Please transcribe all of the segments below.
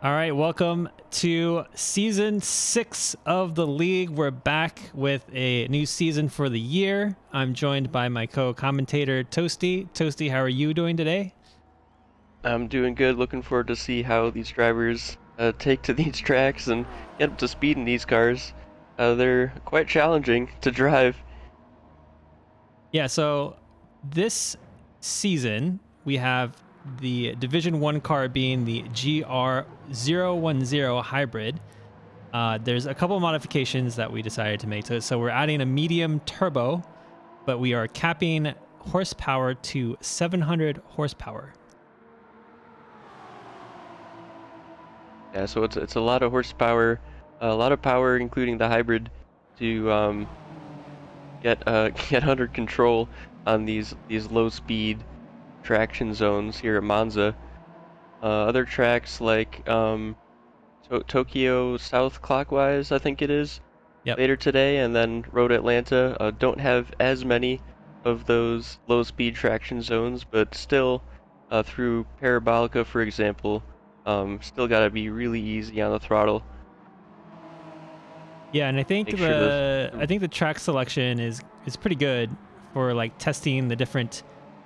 All right, welcome to season 6 of the league. We're back with a new season for the year. I'm joined by my co-commentator, Toasty. Toasty, how are you doing today? I'm doing good. Looking forward to see how these drivers take to these tracks and get up to speed in these cars. They're quite challenging to drive. Yeah, so this season, we have the Division 1 car being the GR010 hybrid. There's a couple of modifications that we decided to make to it. So we're adding a medium turbo, but we are capping horsepower to 700 horsepower. Yeah, so it's a lot of horsepower, a lot of power, including the hybrid, to get under control on these low speed traction zones here at Monza. Other tracks like Tokyo South Clockwise, I think it is, Yep. later today, and then Road Atlanta don't have as many of those low speed traction zones, but still, through Parabolica, for example, still got to be really easy on the throttle. Yeah, and I think Make sure those. the track selection is pretty good for like testing the different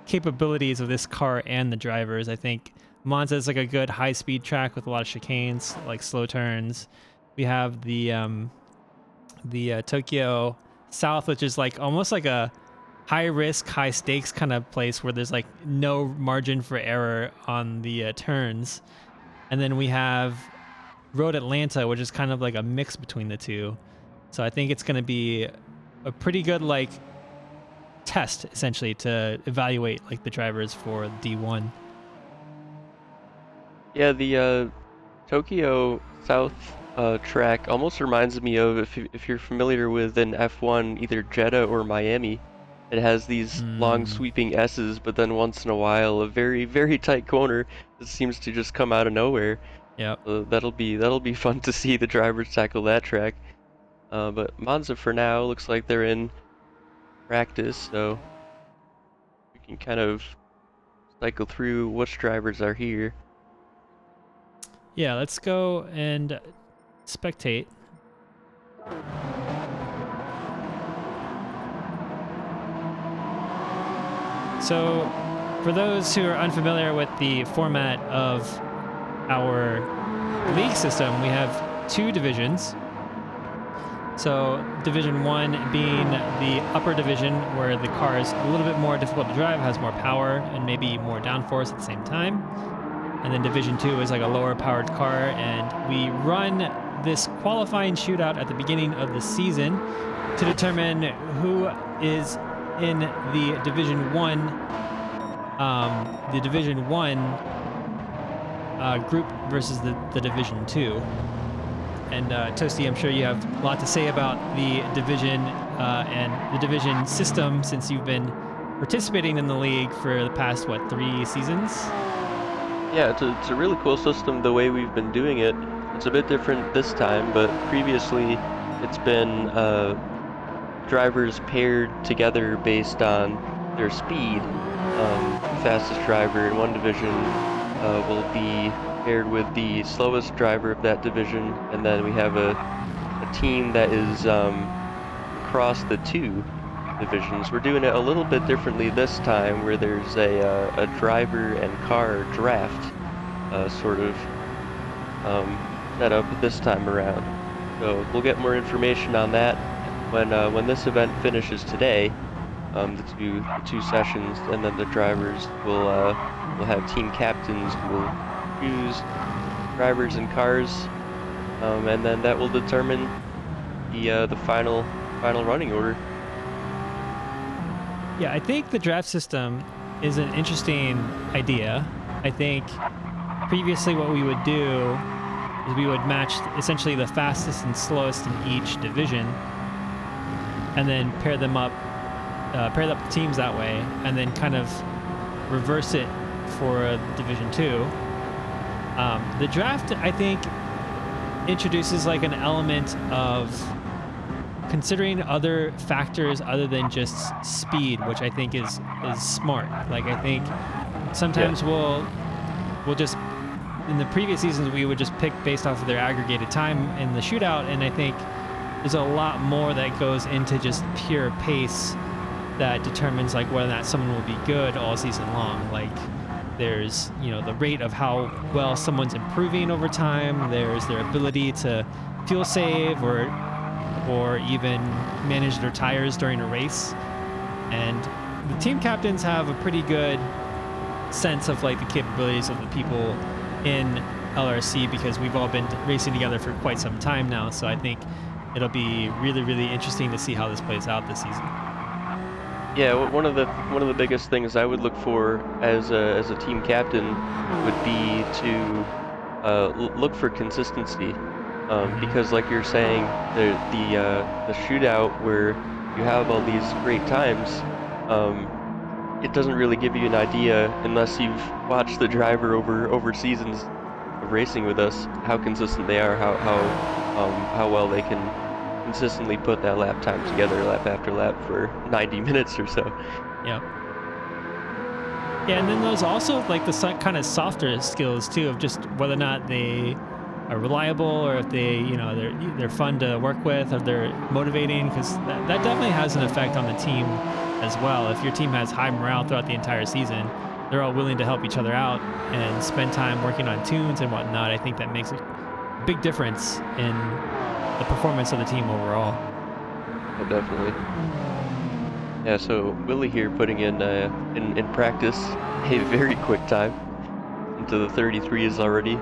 capabilities of this car and the drivers. I think Monza is like a good high speed track with a lot of chicanes, like slow turns. We have the Tokyo South, which is like almost like a high risk, high stakes kind of place where there's like no margin for error on the turns. And then we have Road Atlanta, which is kind of like a mix between the two. So I think it's going to be a pretty good like test essentially to evaluate like the drivers for D1. Yeah, the Tokyo South track almost reminds me of if you're familiar with an F1, either Jeddah or Miami. It has these long sweeping S's, but then once in a while a very, very tight corner that seems to just come out of nowhere. Yep. That'll be fun to see the drivers tackle that track. But Monza for now looks like they're in practice, so we can kind of cycle through which drivers are here. Yeah, let's go and spectate. So, for those who are unfamiliar with the format of our league system, we have 2 divisions. So, Division 1 being the upper division where the car is a little bit more difficult to drive, has more power, and maybe more downforce at the same time. And then Division 2 is like a lower powered car, and we run this qualifying shootout at the beginning of the season to determine who is in the Division 1 group versus the Division 2. And Toasty, I'm sure you have a lot to say about the division and the division system since you've been participating in the league for the past, 3 seasons? Yeah, it's a really cool system the way we've been doing it. It's a bit different this time, but previously it's been drivers paired together based on their speed. Fastest driver in one division will be paired with the slowest driver of that division, and then we have a team that is across the 2 divisions. We're doing it a little bit differently this time, where there's a driver and car draft sort of set up this time around. So we'll get more information on that when this event finishes today. The two sessions, and then the drivers will have team captains who will choose drivers and cars, and then that will determine the final running order. Yeah, I think the draft system is an interesting idea. I think previously what we would do is we would match essentially the fastest and slowest in each division and then pair up the teams that way, and then kind of reverse it for Division 2. The draft, I think, introduces like an element of considering other factors other than just speed, which I think is smart. Like I think sometimes we'll just in the previous seasons we would just pick based off of their aggregated time in the shootout, and I think there's a lot more that goes into just pure pace that determines like whether or not someone will be good all season long. Like there's, you know, the rate of how well someone's improving over time. There's their ability to fuel save or even manage their tires during a race. And the team captains have a pretty good sense of like the capabilities of the people in LRC because we've all been racing together for quite some time now. So I think it'll be really, really interesting to see how this plays out this season. Yeah, one of the biggest things I would look for as a team captain would be to look for consistency, because like you're saying, the shootout where you have all these great times, it doesn't really give you an idea unless you've watched the driver over seasons of racing with us how consistent they are, how well they can consistently put that lap time together lap after lap for 90 minutes or so. Yeah. Yeah, and then there's also like the kind of softer skills too of just whether or not they are reliable or if they, you know, they're fun to work with or they're motivating, because that definitely has an effect on the team as well. If your team has high morale throughout the entire season, they're all willing to help each other out and spend time working on tunes and whatnot. I think that makes a big difference in the performance of the team overall. Oh, definitely. Yeah, so Willie here putting in practice a very quick time into the 33s already.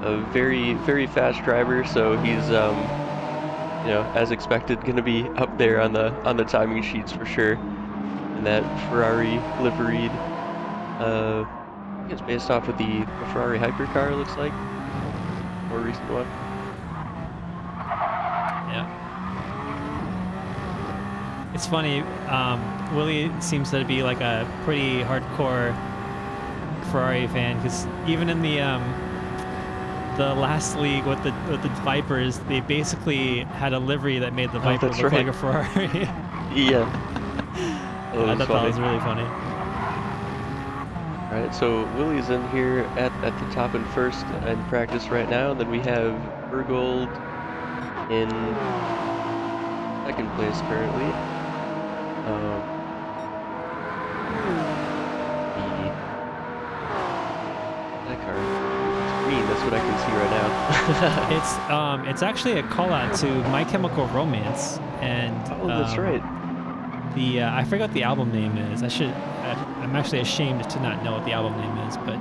A very, very fast driver, so he's you know, as expected, going to be up there on the timing sheets for sure. And that Ferrari liveried, I think it's based off of the Ferrari hypercar, it looks like, more recent one. Yeah. It's funny, Willie seems to be like a pretty hardcore Ferrari fan, because even in the last league with the Vipers, they basically had a livery that made the Viper look right. like a Ferrari. Yeah. I thought that was really funny. All right, so Willie's in here at the top in first in practice right now, and then we have Bergold in second place currently. That car is green. That's what I can see right now. It's actually a call out to My Chemical Romance, and Oh, that's right. The I forgot what the album name is. I'm actually ashamed to not know what the album name is, but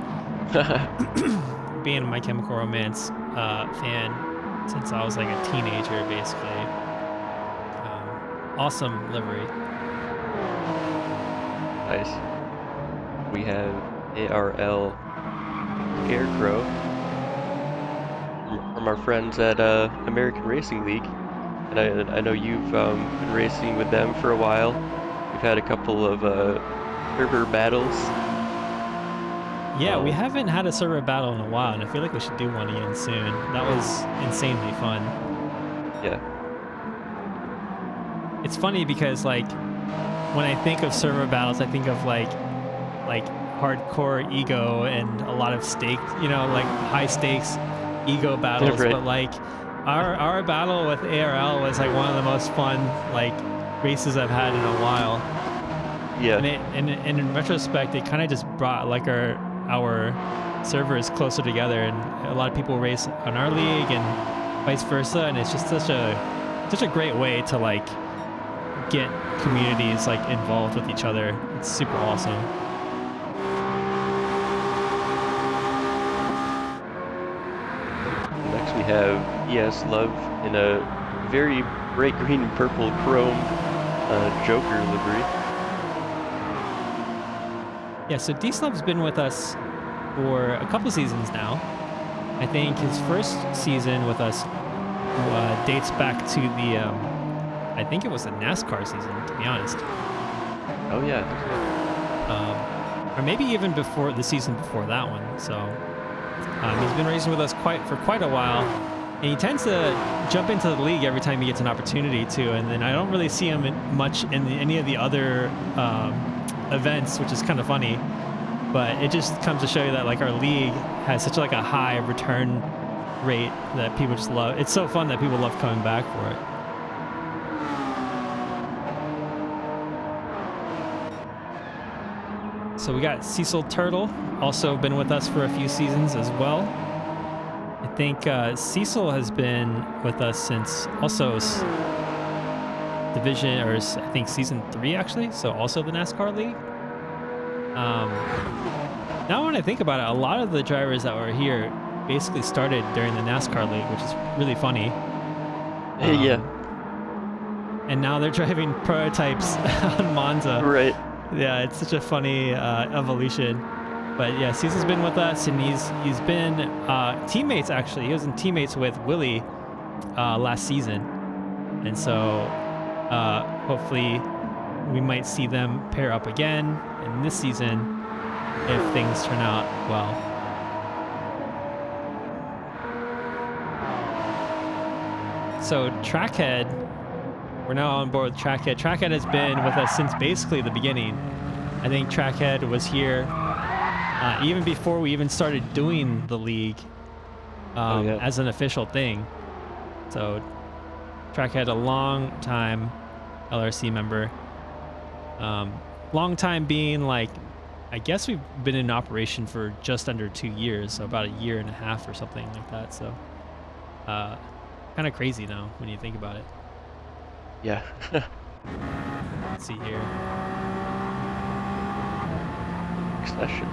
being a My Chemical Romance fan since I was like a teenager, basically. Awesome livery. Nice. We have ARL Scarecrow from our friends at American Racing League, and I know you've been racing with them for a while. We've had a couple of server battles. Yeah, we haven't had a server battle in a while, and I feel like we should do one again soon. That was insanely fun. Yeah. It's funny because like when I think of server battles, I think of like hardcore ego and a lot of stakes, you know, like high stakes ego battles. Right. But like our battle with ARL was like one of the most fun like races I've had in a while. Yeah. And in retrospect, it kind of just brought like our servers closer together, and a lot of people race on our league and vice versa, and it's just such a great way to like get communities like involved with each other. It's super awesome. Next we have ES Love in a very bright green and purple chrome Joker livery. Yeah, so D-Slub's been with us for a couple seasons now. I think his first season with us dates back to the, I think it was the NASCAR season, to be honest. Oh yeah. Or maybe even before the season before that one. So he's been racing with us for quite a while. And he tends to jump into the league every time he gets an opportunity to. And then I don't really see him much in any of the other events, which is kind of funny. but it just comes to show you that like our league has such like a high return rate that people just love. It's so fun that people love coming back for it. So we got Cecil Turtle, also been with us for a few seasons as well. I think Cecil has been with us since also division, or I think season 3 actually, so also the NASCAR League. Now when I think about it, a lot of the drivers that were here basically started during the NASCAR League, which is really funny. Yeah. And now they're driving prototypes on Monza. Right. Yeah, it's such a funny evolution. But yeah, Cecil's been with us, and he's been teammates actually. He was in teammates with Willie last season, and so hopefully we might see them pair up again in this season if things turn out well. So Trackhead, we're now on board with Trackhead. Trackhead has been with us since basically the beginning. I think Trackhead was here even before we even started doing the league as an official thing. So Trackhead, a long time LRC member. Long time being like, I guess we've been in operation for just under 2 years, so about a year and a half or something like that. So kind of crazy now when you think about it. Yeah. Let's see here. Accession.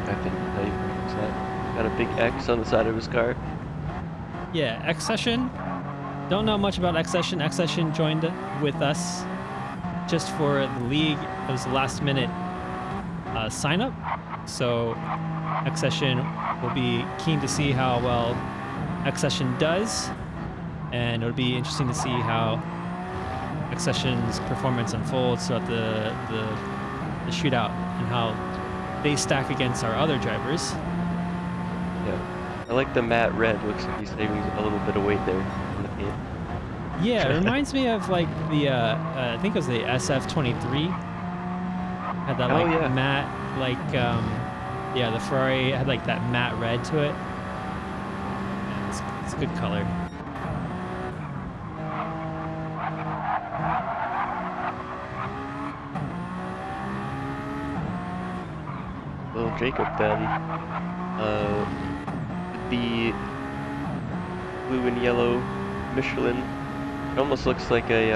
I think how you pronounce that. Got a big X on the side of his car. Yeah, Accession. Don't know much about Accession. Accession joined with us just for the league. It was the last minute sign up. So Accession will be keen to see how well Accession does. And it'll be interesting to see how Accession's performance unfolds throughout the shootout and how they stack against our other drivers. Yeah, I like the matte red. Looks like he's saving a little bit of weight there on the paint. Yeah, it reminds me of like the I think it was the SF23. Had that like matte, like yeah, the Ferrari had like that matte red to it. Yeah, it's a good color. Well, Jacob then, the blue and yellow Michelin. It almost looks like a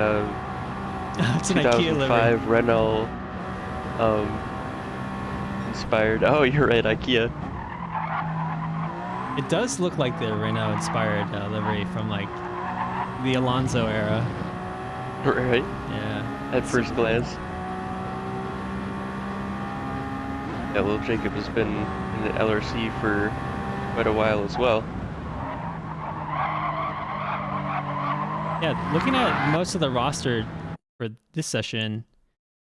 it's an IKEA 2005 Renault inspired. Oh, you're right, IKEA. It does look like the Renault inspired livery from like the Alonso era. Right? Yeah. At first glance. Yeah, little Jacob has been in the LRC for quite a while as well. Yeah, looking at most of the roster for this session,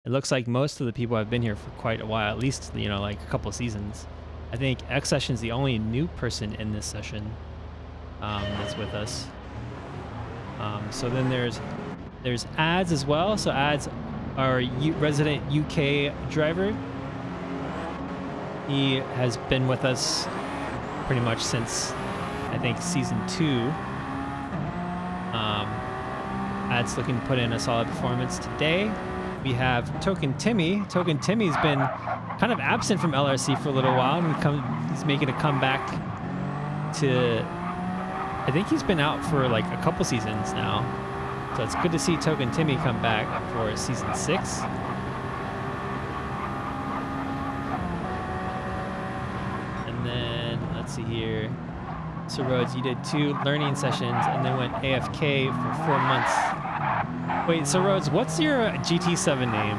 it looks like most of the people have been here for quite a while, at least, you know, like a couple of seasons. I think X Session's the only new person in this session that's with us. So then there's Ads as well. So Ads, our resident UK driver. He has been with us pretty much since, I think, season 2. Ad's looking to put in a solid performance today. We have Token Timmy. Token Timmy's been kind of absent from LRC for a little while, and he's making a comeback to, I think he's been out for like a couple seasons now. So it's good to see Token Timmy come back for season 6. And then, let's see here. So Rhodes, you did 2 learning sessions and then went AFK for 4 months. Wait, so Rhodes, what's your GT7 name?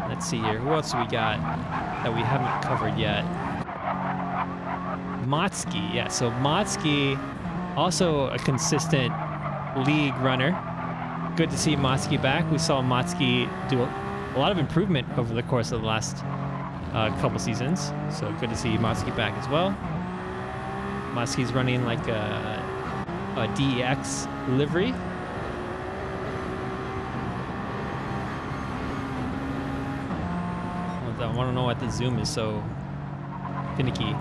Let's see here. Who else do we got that we haven't covered yet? Motsky. Yeah, so Motsky, also a consistent league runner. Good to see Motsky back. We saw Motsky do a lot of improvement over the course of the last couple seasons. So good to see Motsky back as well. Motsky's running like DEX livery. I want to know why the zoom is so finicky.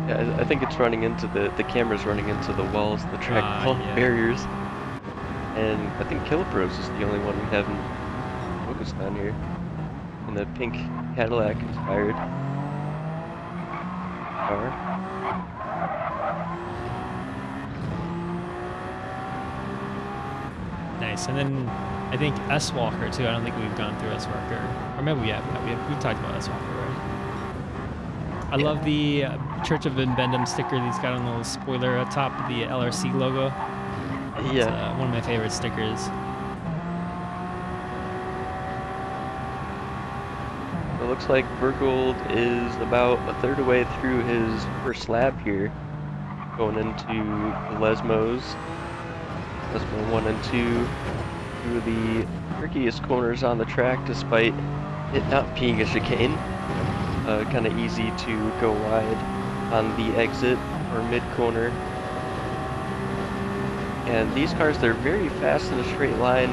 Yeah, I think it's running into the camera's running into the walls, the track wall Yeah. barriers. And I think Kilpros is the only one we haven't focused on here. In the pink Cadillac inspired car. Nice. And then I think S Walker too. I don't think we've gone through S Walker, or maybe we have. We've talked about S Walker, right? I love the Church of Bendham sticker he's got on the little spoiler at top of the LRC logo. It's one of my favorite stickers. It looks like Bergold is about a third away through his first lap here, going into the Lesmos. Lesmo 1 and 2, two of the trickiest corners on the track, despite it not being a chicane. Kind of easy to go wide on the exit or mid-corner. And these cars, they're very fast in a straight line,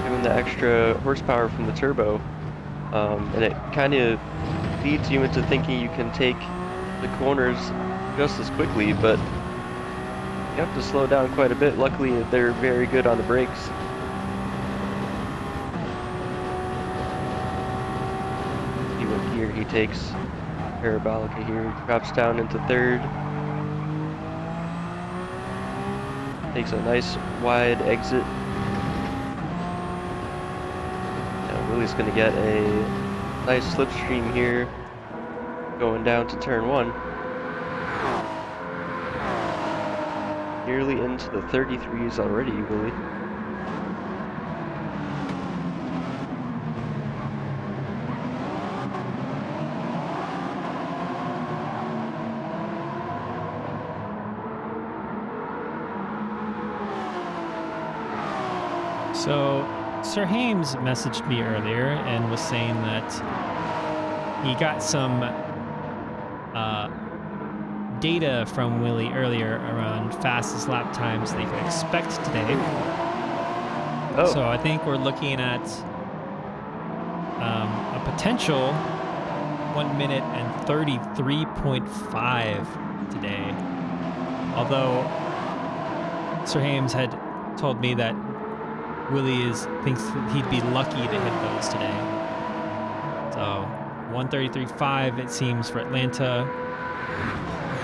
given the extra horsepower from the turbo. And it kind of leads you into thinking you can take the corners just as quickly, but you have to slow down quite a bit. Luckily, they're very good on the brakes. See what gear he takes. Parabolica here, drops down into third. Takes a nice wide exit. Now Willie's gonna get a nice slipstream here, going down to turn 1. Nearly into the 33s already, Willie. So Sir Hames messaged me earlier and was saying that he got some data from Willie earlier around fastest lap times they could expect today. Oh. So I think we're looking at a potential 1 minute and 33.5 today. Although Sir Hames had told me that Willie thinks that he'd be lucky to hit those today. So 133.5 it seems for Atlanta.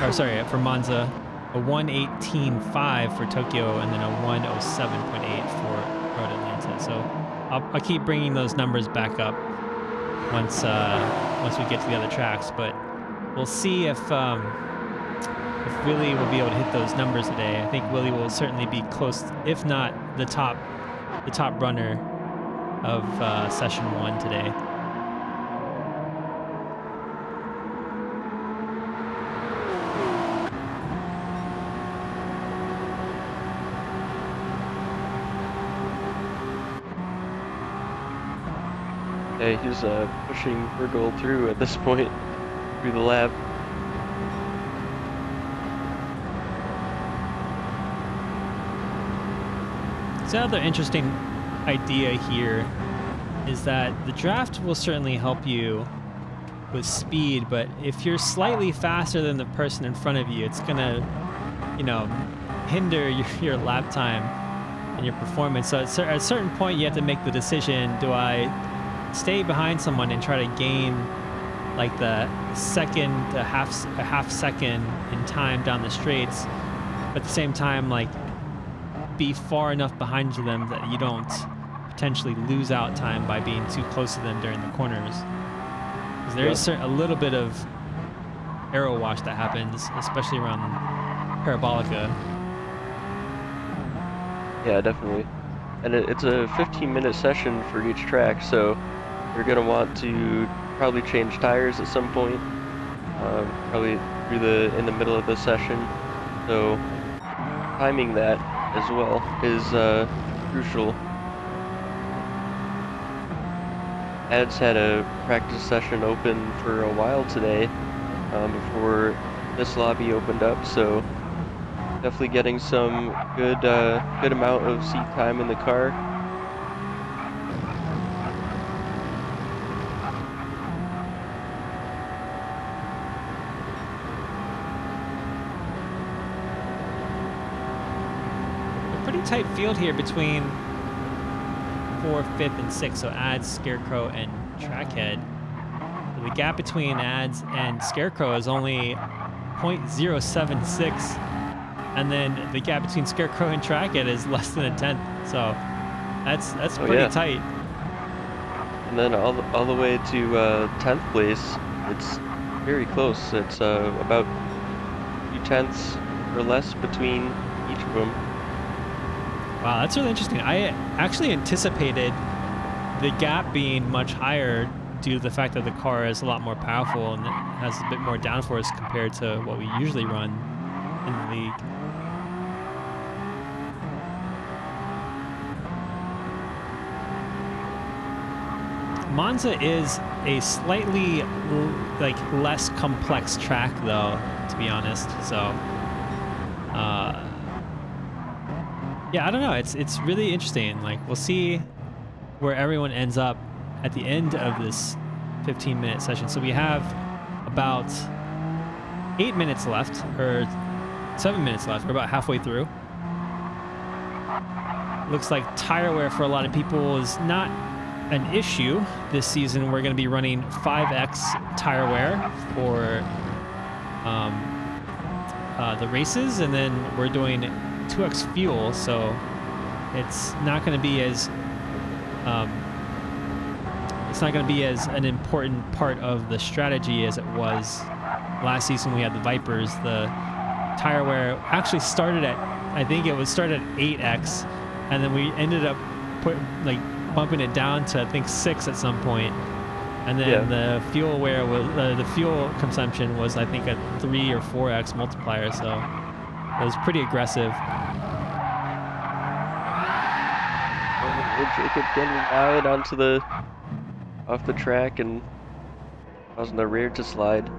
Or sorry, for Monza, a 118.5 for Tokyo, and then a 107.8 for Road Atlanta. So I'll keep bringing those numbers back up once we get to the other tracks. But we'll see if Willie will be able to hit those numbers today. I think Willie will certainly be close, if not the top runner of session 1 today. Yeah, he's pushing Bergold through at this point, through the lap. So another interesting idea here is that the draft will certainly help you with speed, but if you're slightly faster than the person in front of you, it's gonna, hinder your lap time and your performance. So at a certain point, you have to make the decision: do I stay behind someone and try to gain like the second, a half second in time down the straights, but at the same time, like, be far enough behind them that you don't potentially lose out time by being too close to them during the corners. Because there is a little bit of aero wash that happens, especially around Parabolica. Yeah, definitely. And it's a 15-minute session for each track, so you're going to want to probably change tires at some point, probably in the middle of the session. So timing that as well is crucial. Ed's had a practice session open for a while today, before this lobby opened up, so definitely getting some good amount of seat time in the car. A pretty tight field here between 4th, 5th, and 6th. So Ads, Scarecrow, and Trackhead. The gap between Ads and Scarecrow is only 0.076, and then the gap between Scarecrow and Trackhead is less than a tenth. So that's pretty tight. And then all the way to 10th place, it's very close. It's about 2/10 or less between each of them. Wow, that's really interesting. I actually anticipated the gap being much higher due to the fact that the car is a lot more powerful and it has a bit more downforce compared to what we usually run in the league. Monza is a slightly like less complex track though, to be honest. So yeah, I don't know. It's really interesting. Like, we'll see where everyone ends up at the end of this 15-minute session. So we have about 8 minutes left, or 7 minutes left. We're about halfway through. Looks like tire wear for a lot of people is not an issue this season. We're going to be running 5x tire wear for the races, and then we're doing 2x fuel, so it's not going to be as an important part of the strategy as it was last season. We had the Vipers. The tire wear actually started at, I think it was started at 8x, and then we ended up bumping it down to, I think, 6 at some point. And then the fuel wear was the fuel consumption was, I think, a 3 or 4x multiplier, so it was pretty aggressive. Jacob getting wide onto off the track and causing the rear to slide.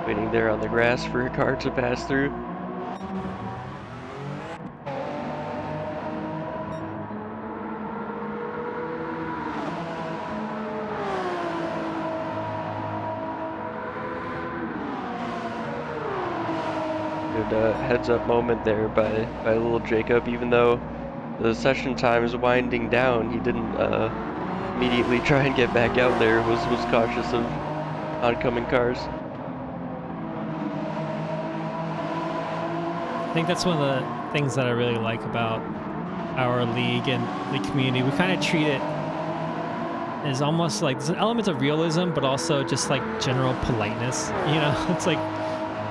Waiting there on the grass for a car to pass through. Good heads up moment there by little Jacob. Even though the session time is winding down, he didn't immediately try and get back out there. Was cautious of oncoming cars. I think that's one of the things that I really like about our league and the community. We kind of treat it as almost like there's an element of realism, but also just like general politeness. You know, it's like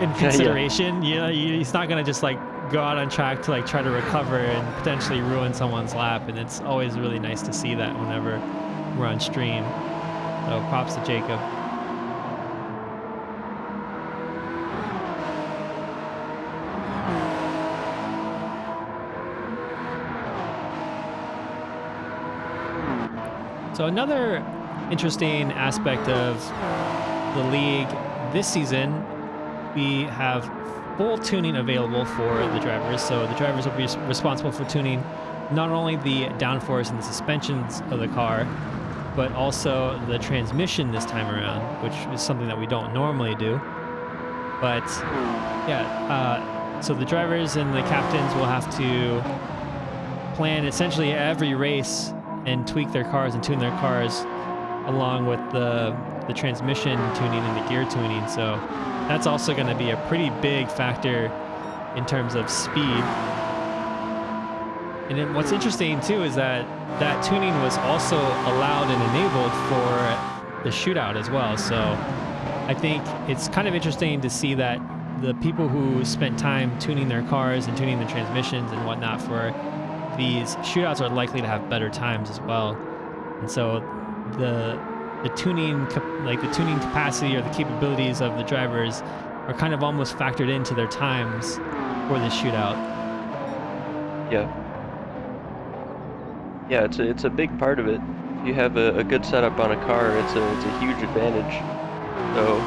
in consideration. You know, he's not gonna just like go out on track to like try to recover and potentially ruin someone's lap, and it's always really nice to see that whenever we're on stream. So props to Jacob. So another interesting aspect of the league this season, we have full tuning available for the drivers. So the drivers will be responsible for tuning not only the downforce and the suspensions of the car, but also the transmission this time around, which is something that we don't normally do. But yeah, so the drivers and the captains will have to plan essentially every race and tweak their cars and tune their cars along with the transmission tuning and the gear tuning. So that's also going to be a pretty big factor in terms of speed. And then what's interesting too is that tuning was also allowed and enabled for the shootout as well. So I think it's kind of interesting to see that the people who spent time tuning their cars and tuning the transmissions and whatnot for these shootouts are likely to have better times as well. And so the tuning capacity or the capabilities of the drivers are kind of almost factored into their times for this shootout. Yeah, it's a big part of it. If you have a good setup on a car, it's a huge advantage. So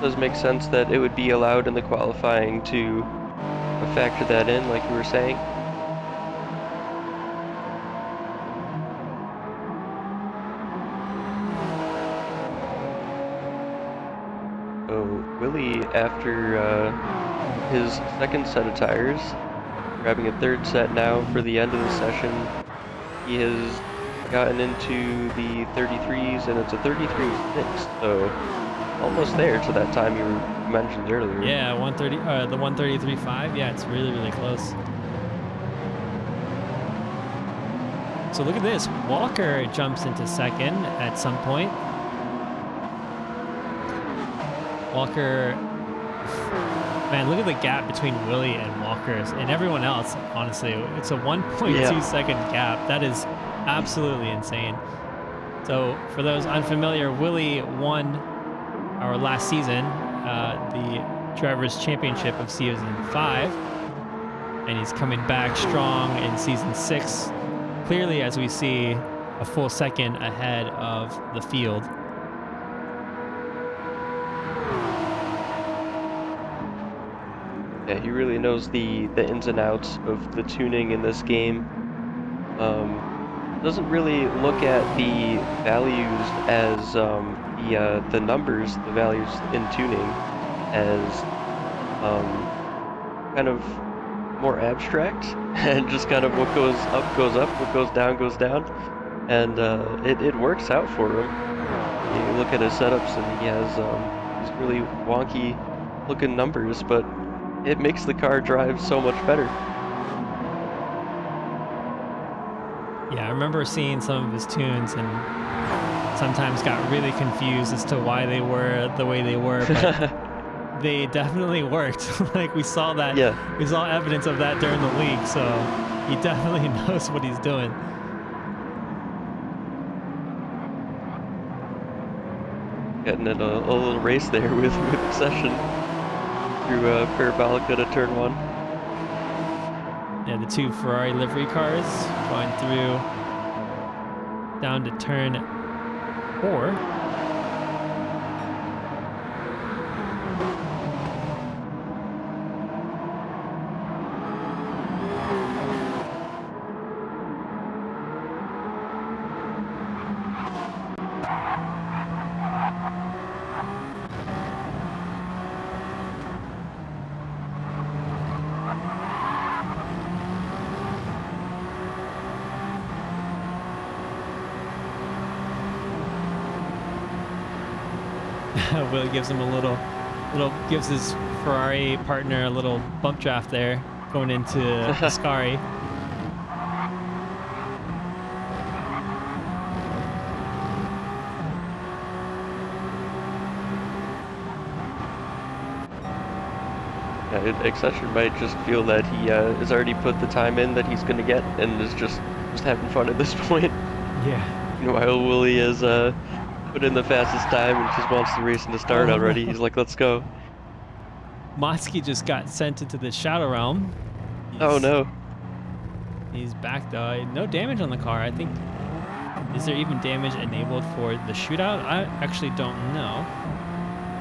does make sense that it would be allowed in the qualifying to factor that in, like you were saying. So Willie, after his second set of tires, grabbing a third set now for the end of the session, he has gotten into the 33s, and it's a 33.6, so almost there to that time you mentioned earlier. Yeah, 130, the 133.5. Yeah, it's really, really close. So look at this. Walker jumps into second at some point. Walker, man, look at the gap between Willie and Walker and everyone else. Honestly, it's a 1.2 second gap. That is absolutely insane. So for those unfamiliar, Willie won our last season, the Drivers' Championship of Season 5, and he's coming back strong in Season 6. Clearly, as we see, a full second ahead of the field. Yeah, he really knows the ins and outs of the tuning in this game. Doesn't really look at the values as the numbers, the values in tuning, as kind of more abstract, and just kind of what goes up, what goes down, and it works out for him. You look at his setups, and he has these really wonky looking numbers, but it makes the car drive so much better. Yeah, I remember seeing some of his tunes and sometimes got really confused as to why they were the way they were, but they definitely worked. Like we saw that, we saw evidence of that during the league, so he definitely knows what he's doing. Getting in a little race there with Session through Parabolica to turn 1. Yeah, the two Ferrari livery cars going through down to turn 4. Will gives him gives his Ferrari partner a little bump draft there going into Ascari. Yeah, Accession might just feel that he has already put the time in that he's going to get, and is just having fun at this point. Yeah. While Willie is put in the fastest time and just wants the racing to start already. He's like, let's go. Motsky just got sent into the Shadow Realm. Oh no. He's back though. No damage on the car. I think, is there even damage enabled for the shootout? I actually don't know.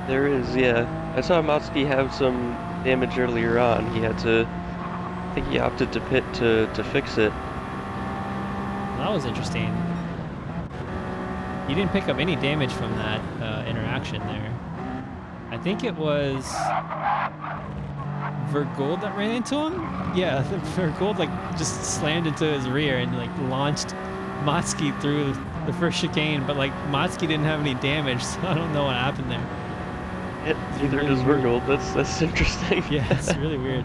There is, yeah. I saw Motsky have some damage earlier on. He had to, I think he opted to pit to fix it. That was interesting. He didn't pick up any damage from that interaction there. I think it was Vergold that ran into him? Yeah, Vergold like just slammed into his rear and like launched Motsky through the first chicane, but like Motsky didn't have any damage, so I don't know what happened there. Neither does Vergold. That's interesting. Yeah, it's really weird.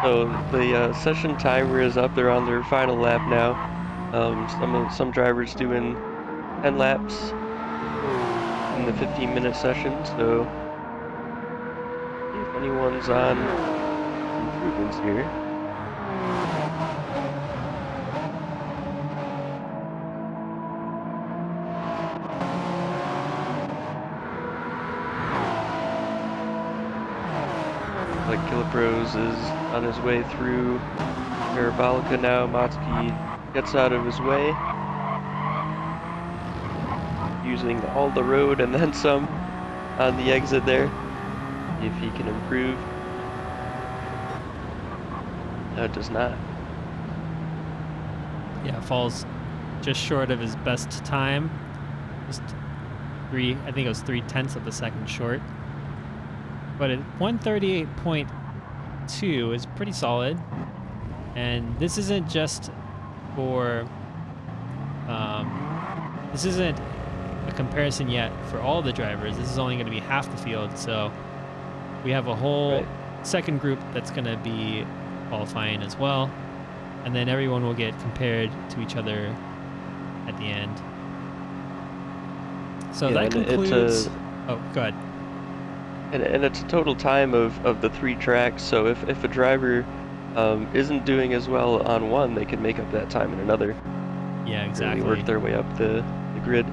So the session timer is up. They're on their final lap now. Some drivers doing 10 laps in the 15-minute session, so if anyone's on improvements here. Like Kilipros is on his way through Parabolica now. Motsky gets out of his way, using all the road and then some. on the exit there. See if he can improve. No, it does not. Yeah, falls just short of his best time. Just I think it was 3/10 of a second short. But at 138.2 is pretty solid. And this isn't just for, this isn't a comparison yet for all the drivers. This is only going to be half the field. So we have a whole second group that's going to be qualifying as well. And then everyone will get compared to each other at the end. So Yeah, that concludes. Oh, go ahead. And it's a total time of the 3 tracks. So if a driver isn't doing as well on one, they can make up that time in another. Yeah, exactly. Really work their way up the grid.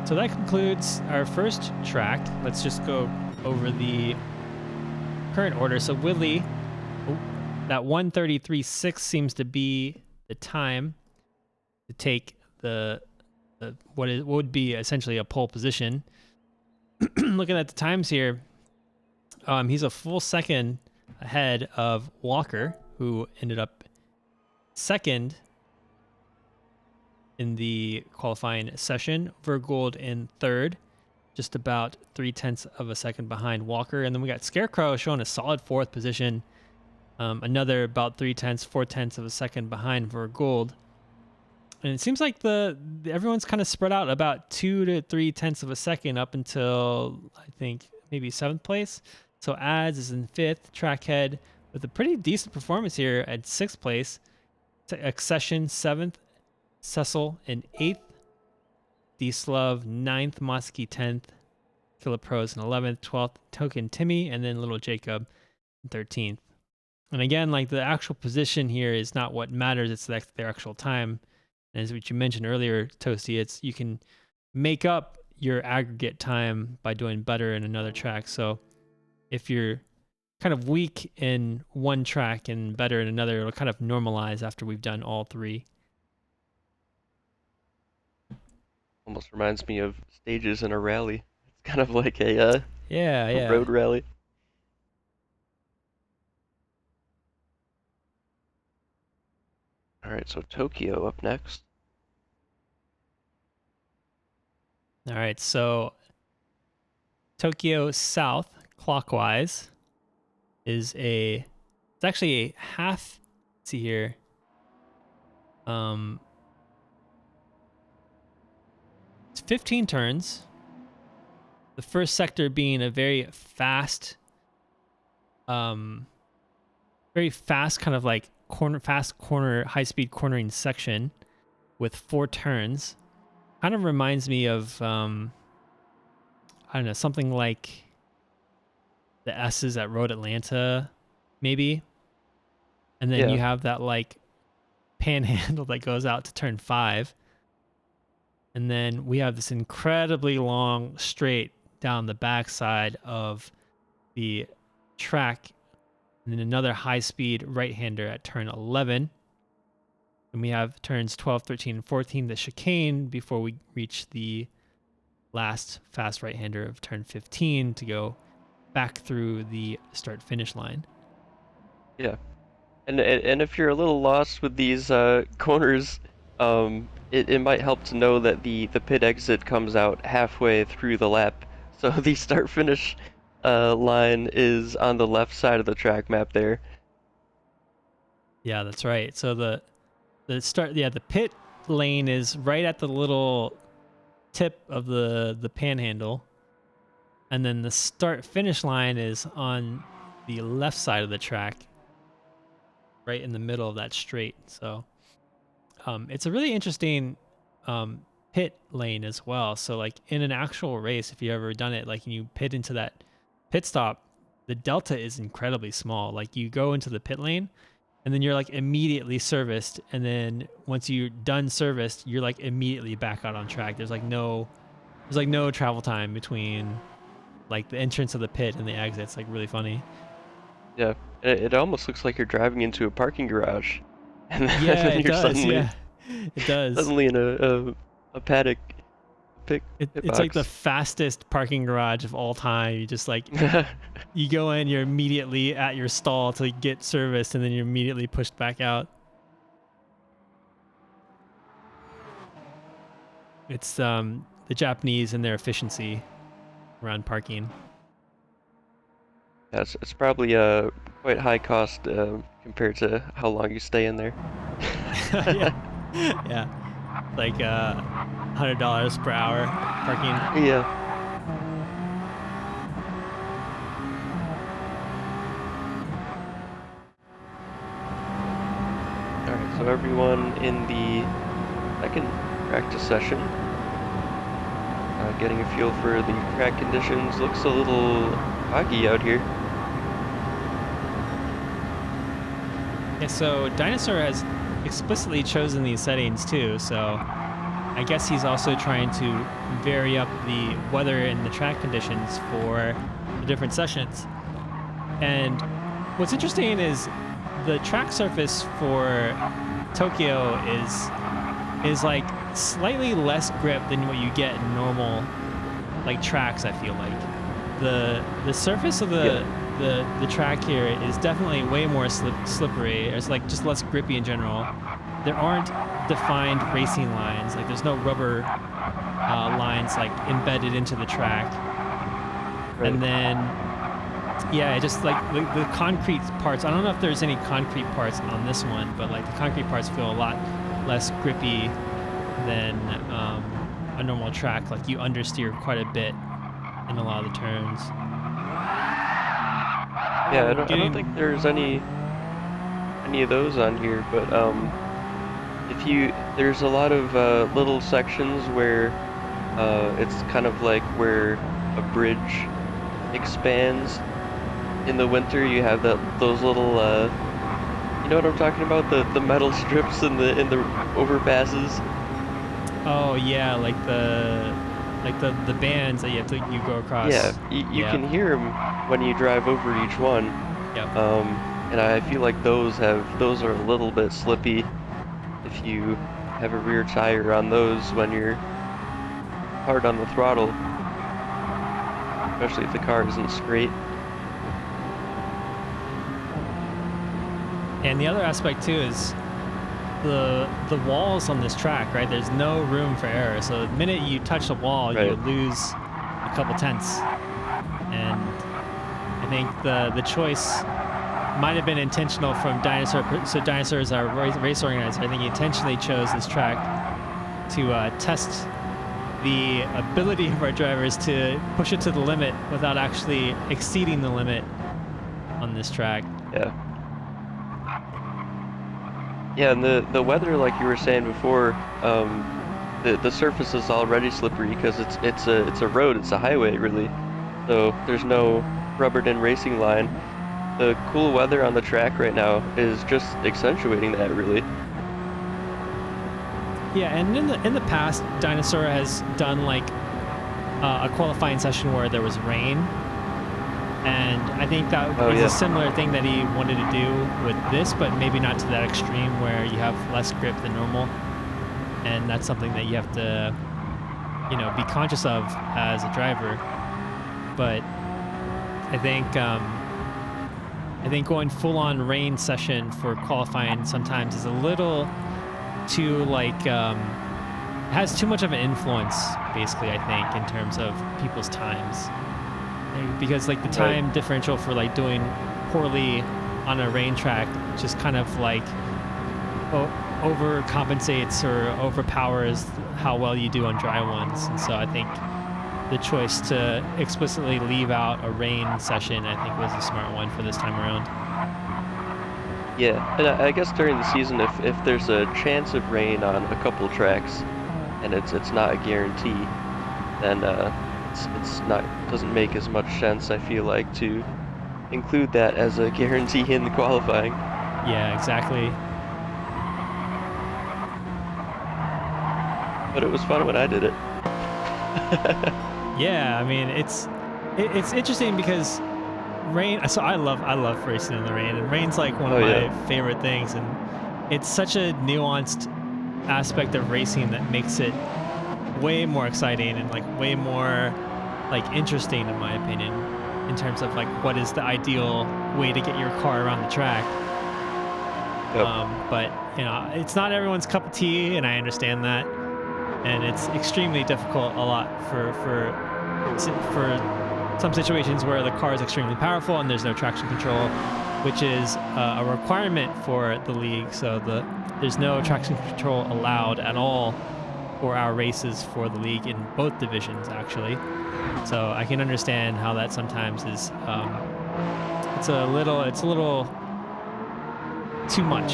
So that concludes our first track. Let's just go over the current order. So Willie, that 133.6 seems to be the time to take the what would be essentially a pole position. Looking at the times here, he's a full second ahead of Walker, who ended up second in the qualifying session. Vergold in third, just about 0.3 of a second behind Walker. And then we got Scarecrow showing a solid fourth position, another about 0.4 of a second behind Vergold. And it seems like everyone's kind of spread out about 2 to 0.3 of a second up until I think maybe 7th place. So Ads is in 5th, Trackhead with a pretty decent performance here at 6th place. Accession 7th, Cecil in 8th, D-Slove 9th, Mosky 10th, Killapros in 11th, 12th, Token Timmy, and then Little Jacob in 13th. And again, like the actual position here is not what matters, it's their actual time. And as what you mentioned earlier, Toasty, it's you can make up your aggregate time by doing better in another track. So if you're kind of weak in one track and better in another, it'll kind of normalize after we've done all 3. Almost reminds me of stages in a rally. It's kind of like a yeah. road rally. All right, so Tokyo up next. All right, so Tokyo South clockwise is it's actually a half. Let's see here. It's 15 turns. The first sector being a very fast kind of like fast corner, high speed cornering section with 4 turns. Kind of reminds me of I don't know, something like the S's at Road Atlanta, maybe. And then you have that like panhandle that goes out to turn 5. And then we have this incredibly long straight down the backside of the track. And then another high-speed right-hander at turn 11. And we have turns 12, 13, and 14, the chicane, before we reach the last fast right-hander of turn 15 to go back through the start-finish line. Yeah. And if you're a little lost with these corners, it might help to know that the pit exit comes out halfway through the lap. So the start-finish line is on the left side of the track map there. Yeah, that's right. So the pit lane is right at the little tip of the panhandle, and then the start finish line is on the left side of the track, right in the middle of that straight. So it's a really interesting pit lane as well. So like in an actual race, if you ever done it, like you pit into that pit stop, the delta is incredibly small. Like you go into the pit lane and then you're like immediately serviced, and then once you're done serviced, you're like immediately back out on track. There's no travel time between like the entrance of the pit and the exit. It's like really funny. Yeah, it almost looks like you're driving into a parking garage, and then, Yeah, then it you're does. suddenly Yeah, it does. suddenly in a paddock pit It's like the box. fastest parking garage of all time. You just like you go in, you're immediately at your stall to get serviced, and then you're immediately pushed back out. It's the Japanese and their efficiency around parking. Yeah, it's probably quite high cost compared to how long you stay in there. Yeah, yeah, like $100 per hour parking. Yeah. All right, so everyone in the second practice session, getting a feel for the track conditions. Looks a little foggy out here. Yeah, so Dinosaur has explicitly chosen these settings too, so I guess he's also trying to vary up the weather and the track conditions for the different sessions. And what's interesting is the track surface for Tokyo is like slightly less grip than what you get in normal like tracks. I feel like the surface of the track here is definitely way more slippery. It's like just less grippy in general. There aren't defined racing lines. Like there's no rubber lines like embedded into the track. Right. And then yeah, it just like the concrete parts. I don't know if there's any concrete parts on this one, but like the concrete parts feel a lot less grippy than a normal track. Like you understeer quite a bit in a lot of the turns. Yeah, I don't think there's any of those on here, but there's a lot of little sections where it's kind of like where a bridge expands. In the winter, you have those little you know what I'm talking about, the metal strips in the overpasses. Oh yeah, like the bands that you go across. Yeah, you can hear them when you drive over each one. Yep. And I feel like those are a little bit slippy if you have a rear tire on those when you're hard on the throttle, especially if the car isn't straight. And the other aspect too is the walls on this track, right? There's no room for error. So the minute you touch the wall, Right. you lose a couple tenths. And I think the choice might have been intentional from Dinosaur. So Dinosaur is our race organizer. I think he intentionally chose this track to test the ability of our drivers to push it to the limit without actually exceeding the limit on this track. Yeah. Yeah, and the weather, like you were saying before, the surface is already slippery because it's a road, it's a highway really. So there's no rubbered-in racing line. The cool weather on the track right now is just accentuating that really. Yeah, and in the past, Dinosaur has done like a qualifying session where there was rain, and I think that is a similar thing that he wanted to do with this, but maybe not to that extreme where you have less grip than normal, and that's something that you have to, be conscious of as a driver. But I think going full-on rain session for qualifying sometimes is a little too has too much of an influence, basically, I think, in terms of people's times. Because like the time differential for like doing poorly on a rain track just kind of like overcompensates or overpowers how well you do on dry ones. And so I think the choice to explicitly leave out a rain session, I think, was a smart one for this time around. Yeah, and I guess during the season, if there's a chance of rain on a couple tracks, and it's not a guarantee, then it's not doesn't make as much sense, I feel like, to include that as a guarantee in the qualifying. Yeah, exactly. But it was fun when I did it. Yeah, I mean it's interesting because rain. So I love racing in the rain, and rain's like one of my favorite things, and it's such a nuanced aspect of racing that makes it way more exciting and like way more like interesting in my opinion in terms of like what is the ideal way to get your car around the track. Yep. But you know, it's not everyone's cup of tea, and I understand that, and it's extremely difficult a lot for some situations where the car is extremely powerful and there's no traction control, which is a requirement for the league. So there's no traction control allowed at all for our races for the league in both divisions, actually. So I can understand how that sometimes is it's a little too much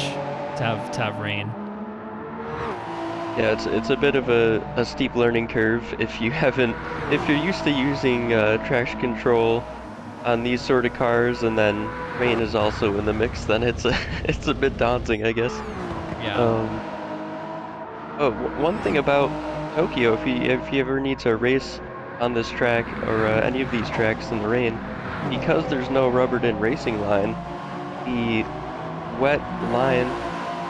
to have rain. Yeah, it's a bit of a steep learning curve if if you're used to using traction control on these sort of cars, and then rain is also in the mix, then it's a it's a bit daunting, I guess. Yeah. One thing about Tokyo, if you ever need to race on this track or any of these tracks in the rain, because there's no rubbered-in racing line, the wet line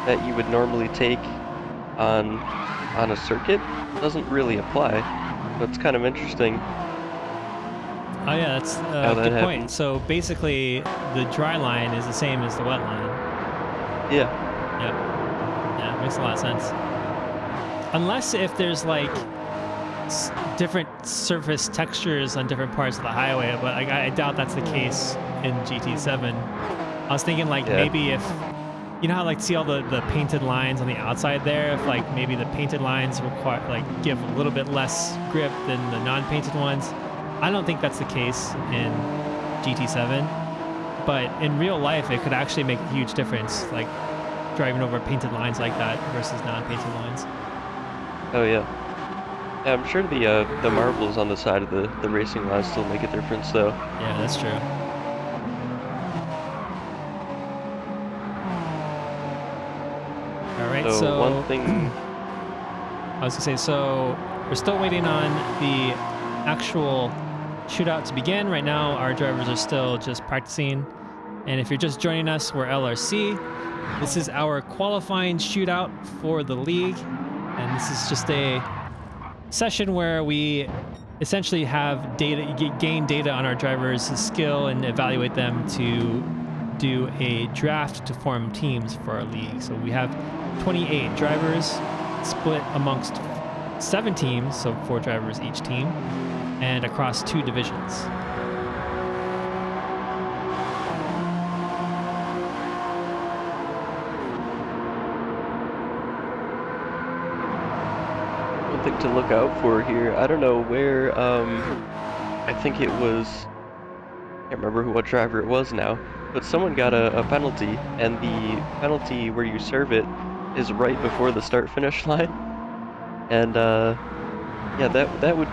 that you would normally take on a circuit doesn't really apply. So it's kind of interesting. Oh yeah, that's a good point. So basically, the dry line is the same as the wet line. Yeah. Yeah, it makes a lot of sense. Unless if there's like different surface textures on different parts of the highway, but I doubt that's the case in GT7. I was thinking like maybe if, you know how like see all the painted lines on the outside there, if like maybe the painted lines require like give a little bit less grip than the non-painted ones. I don't think that's the case in GT7, but in real life it could actually make a huge difference, like driving over painted lines like that versus non-painted lines. Oh yeah. Yeah, I'm sure the marbles on the side of the racing line still make a difference though. Yeah, that's true. All right, so one thing I was gonna say, so we're still waiting on the actual shootout to begin. Right now, our drivers are still just practicing. And if you're just joining us, we're LRC. This is our qualifying shootout for the league. And this is just a session where we essentially have gain data on our drivers' skill and evaluate them to do a draft to form teams for our league. So we have 28 drivers split amongst 7 teams, so 4 drivers each team, and across 2 divisions. One thing to look out for here, I don't know where, I think it was, I can't remember what driver it was now, but someone got a penalty, and the penalty where you serve it is right before the start-finish line. And yeah, that would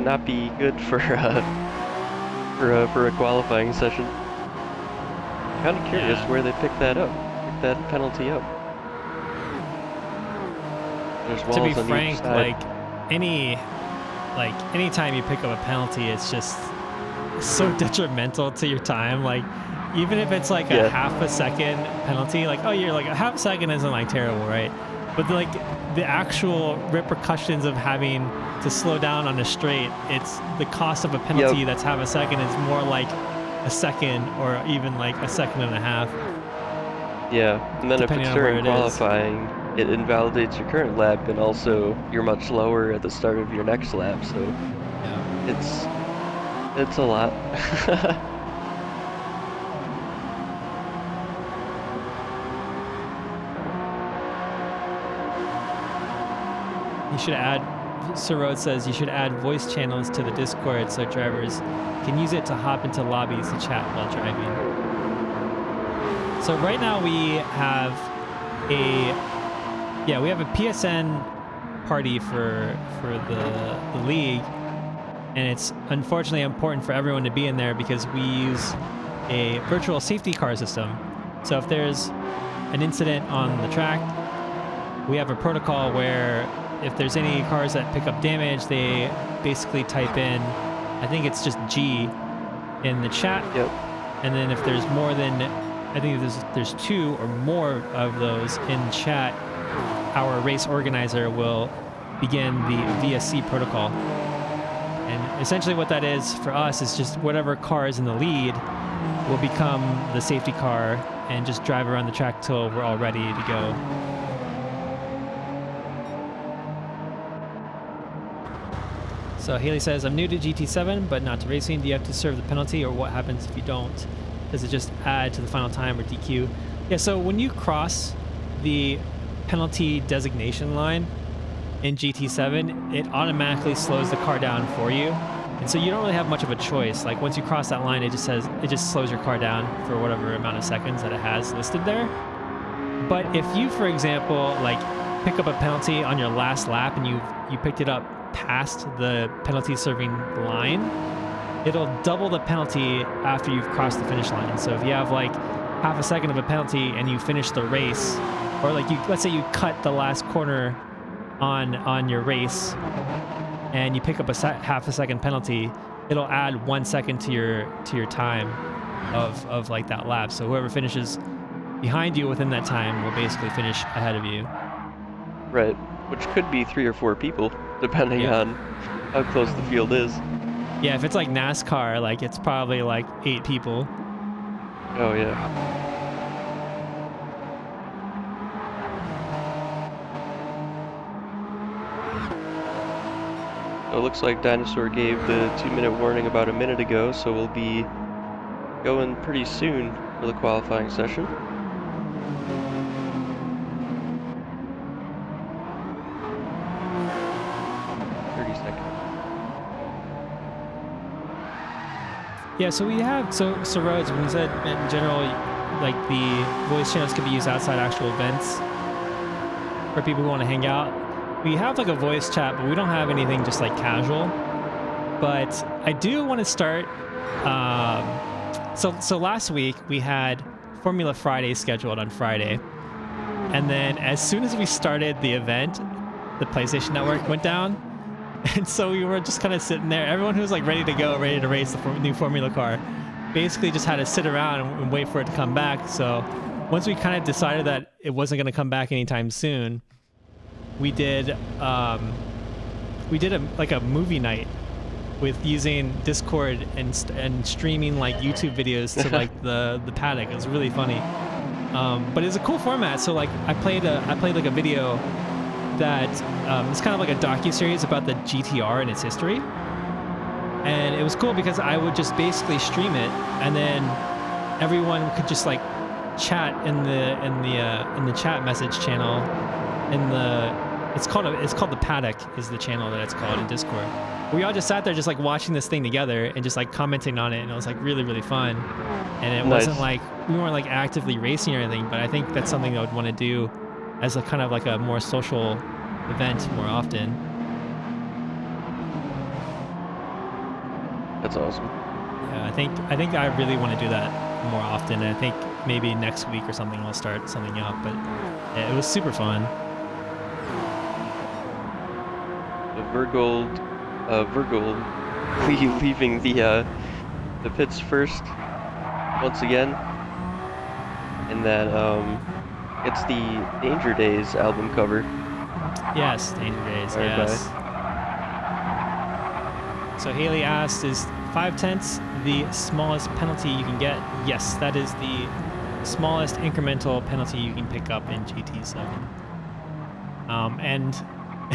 not be good for a qualifying session. Kind of curious where they picked that penalty up. There's walls to be on frank, each side. anytime you pick up a penalty, it's just so detrimental to your time. Like, even if it's like a half a second penalty, like, oh, you're like a half second isn't like terrible, right? But like the actual repercussions of having to slow down on a straight, it's the cost of a penalty that's half a second is more like a second or even like a second and a half. Yeah, and then if it's during qualifying, it invalidates your current lap, and also you're much lower at the start of your next lap, so it's a lot. You should add, Sir Road says, you should add voice channels to the Discord so drivers can use it to hop into lobbies to chat while driving. So right now we have a PSN party for the league, and it's unfortunately important for everyone to be in there because we use a virtual safety car system. So if there's an incident on the track, we have a protocol where if there's any cars that pick up damage, they basically type in, I think it's just G in the chat. Yep. And then if there's more than, I think there's 2 or more of those in chat, our race organizer will begin the VSC protocol. And essentially what that is for us is just whatever car is in the lead will become the safety car and just drive around the track till we're all ready to go. So Haley says, I'm new to GT7, but not to racing. Do you have to serve the penalty, or what happens if you don't? Does it just add to the final time or DQ? Yeah, so when you cross the penalty designation line in GT7, it automatically slows the car down for you. And so you don't really have much of a choice. Like once you cross that line, it just slows your car down for whatever amount of seconds that it has listed there. But if you, for example, like pick up a penalty on your last lap and you picked it up past the penalty serving line, it'll double the penalty after you've crossed the finish line. So if you have like half a second of a penalty and you finish the race, or like let's say you cut the last corner on your race and you pick up a half a second penalty, it'll add 1 second to your time of like that lap. So whoever finishes behind you within that time will basically finish ahead of you. Right, which could be 3 or 4 people, depending on how close the field is. Yeah, if it's like NASCAR, like it's probably like 8 people. Oh yeah. So it looks like Dinosaur gave the 2-minute warning about a minute ago, so we'll be going pretty soon for the qualifying session. Yeah, so we have, so Rhodes, when you said in general, like the voice channels can be used outside actual events for people who want to hang out. We have like a voice chat, but we don't have anything just like casual. But I do want to start, so last week we had Formula Friday scheduled on Friday. And then as soon as we started the event, the PlayStation Network went down. And so we were just kind of sitting there. Everyone who was like ready to go, ready to race the new Formula car, basically just had to sit around and wait for it to come back. So once we kind of decided that it wasn't going to come back anytime soon, we did a movie night with using Discord and streaming like YouTube videos to like the paddock. It was really funny. But it's a cool format. So like I played like a video that it's kind of like a docu-series about the GTR and its history, and it was cool because I would just basically stream it, and then everyone could just like chat in the chat message channel. It's called the Paddock is the channel that it's called in Discord. We all just sat there just like watching this thing together and just like commenting on it, and it was like really, really fun. And it wasn't like we weren't like actively racing or anything, but I think that's something I would want to do as a kind of like a more social event more often. That's awesome. Yeah, I think I really want to do that more often, and I think maybe next week or something we'll start something up. But yeah, it was super fun. Virgold leaving the pits first once again, and then it's the Danger Days album cover. Yes, Danger Days. Right, yes. So Haley asked, is 5/10 the smallest penalty you can get? Yes, that is the smallest incremental penalty you can pick up in GT7. And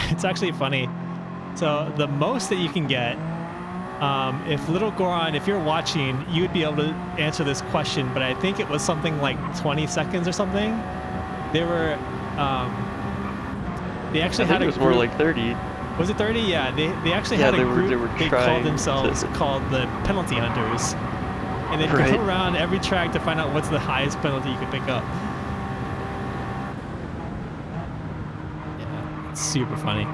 it's actually funny. So the most that you can get, if Little Goron, if you're watching, you would be able to answer this question, but I think it was something like 20 seconds or something. They were, they actually had a group. It was more like 30. Was it 30? Yeah, they actually had a group. They called themselves called the Penalty Hunters, and they'd go around every track to find out what's the highest penalty you could pick up. Yeah, it's super funny.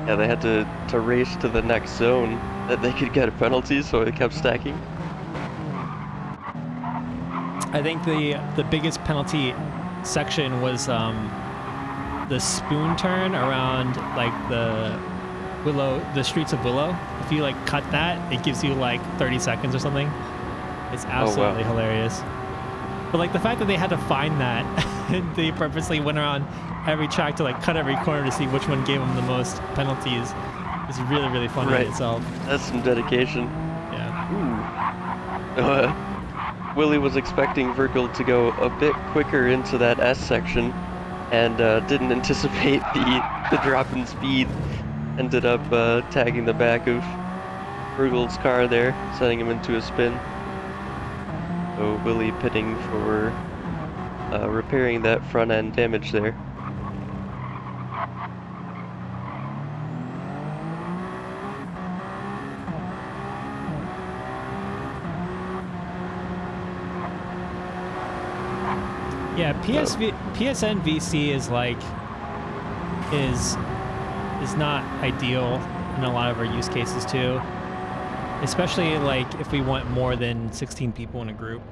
Yeah, they had to race to the next zone that they could get a penalty, so it kept stacking. I think the biggest penalty section was the spoon turn around like the streets of Willow. If you like cut that, it gives you like 30 seconds or something. It's absolutely hilarious. But like the fact that they had to find that, and they purposely went around every track to like cut every corner to see which one gave them the most penalties is really, really funny in itself. That's some dedication. Yeah. Ooh. Willie was expecting Virgil to go a bit quicker into that S section and didn't anticipate the drop in speed. Ended up tagging the back of Virgil's car there, sending him into a spin. So Willie pitting for repairing that front end damage there. Yeah, PSN VC is like is not ideal in a lot of our use cases too. Especially like if we want more than 16 people in a group.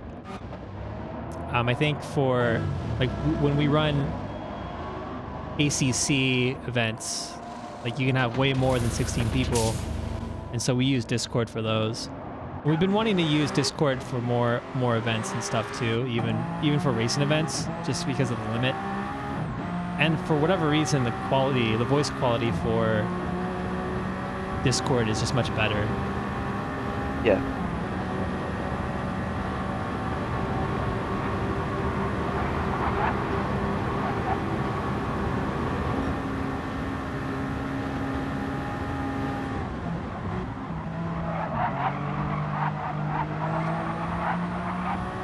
I think for like when we run ACC events, like you can have way more than 16 people, and so we use Discord for those. We've been wanting to use Discord for more events and stuff too, even for racing events, just because of the limit. And for whatever reason, the voice quality for Discord is just much better. Yeah.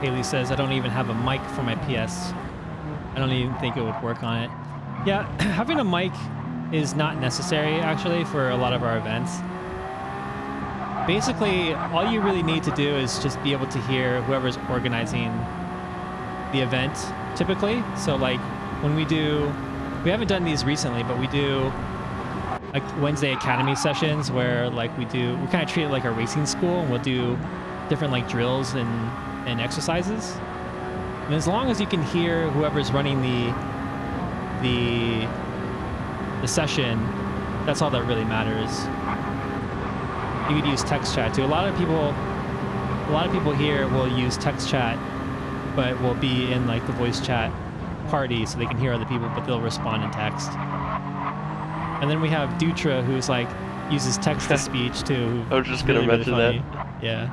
Haley says, I don't even have a mic for my PS. I don't even think it would work on it. Yeah, having a mic is not necessary, actually, for a lot of our events. Basically, all you really need to do is just be able to hear whoever's organizing the event, typically. So, like, when we haven't done these recently, but we do like Wednesday Academy sessions where, like, we kind of treat it like a racing school, and we'll do different, like, drills and exercises. And as long as you can hear whoever's running the session, that's all that really matters. You could use text chat too. A lot of people here will use text chat, but will be in like the voice chat party so they can hear other people, but they'll respond in text. And then we have Dutra, who's like uses text to speech too. I was just gonna mention really that. Yeah.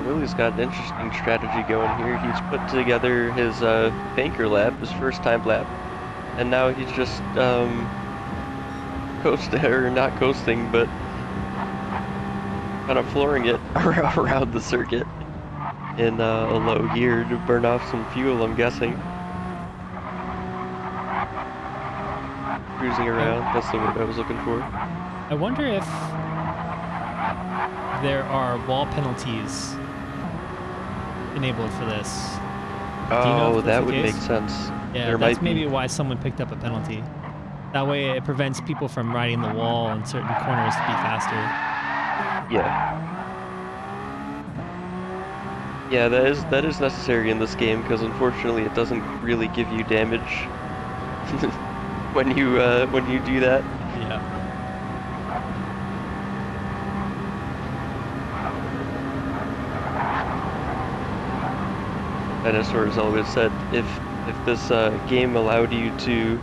Willie's got an interesting strategy going here. He's put together his banker lap, his first time lap, and now he's just coasting, or not coasting, but kind of flooring it around the circuit in a low gear to burn off some fuel, I'm guessing. Cruising around, that's the word I was looking for. I wonder if there are wall penalties enabled for this. Oh, that would make sense. Yeah, there that's might be. maybe why someone picked up a penalty. That way it prevents people from riding the wall in certain corners to be faster. Yeah. Yeah, that is necessary in this game because unfortunately it doesn't really give you damage when you do that. Yeah. Dinosaur has always said if this game allowed you to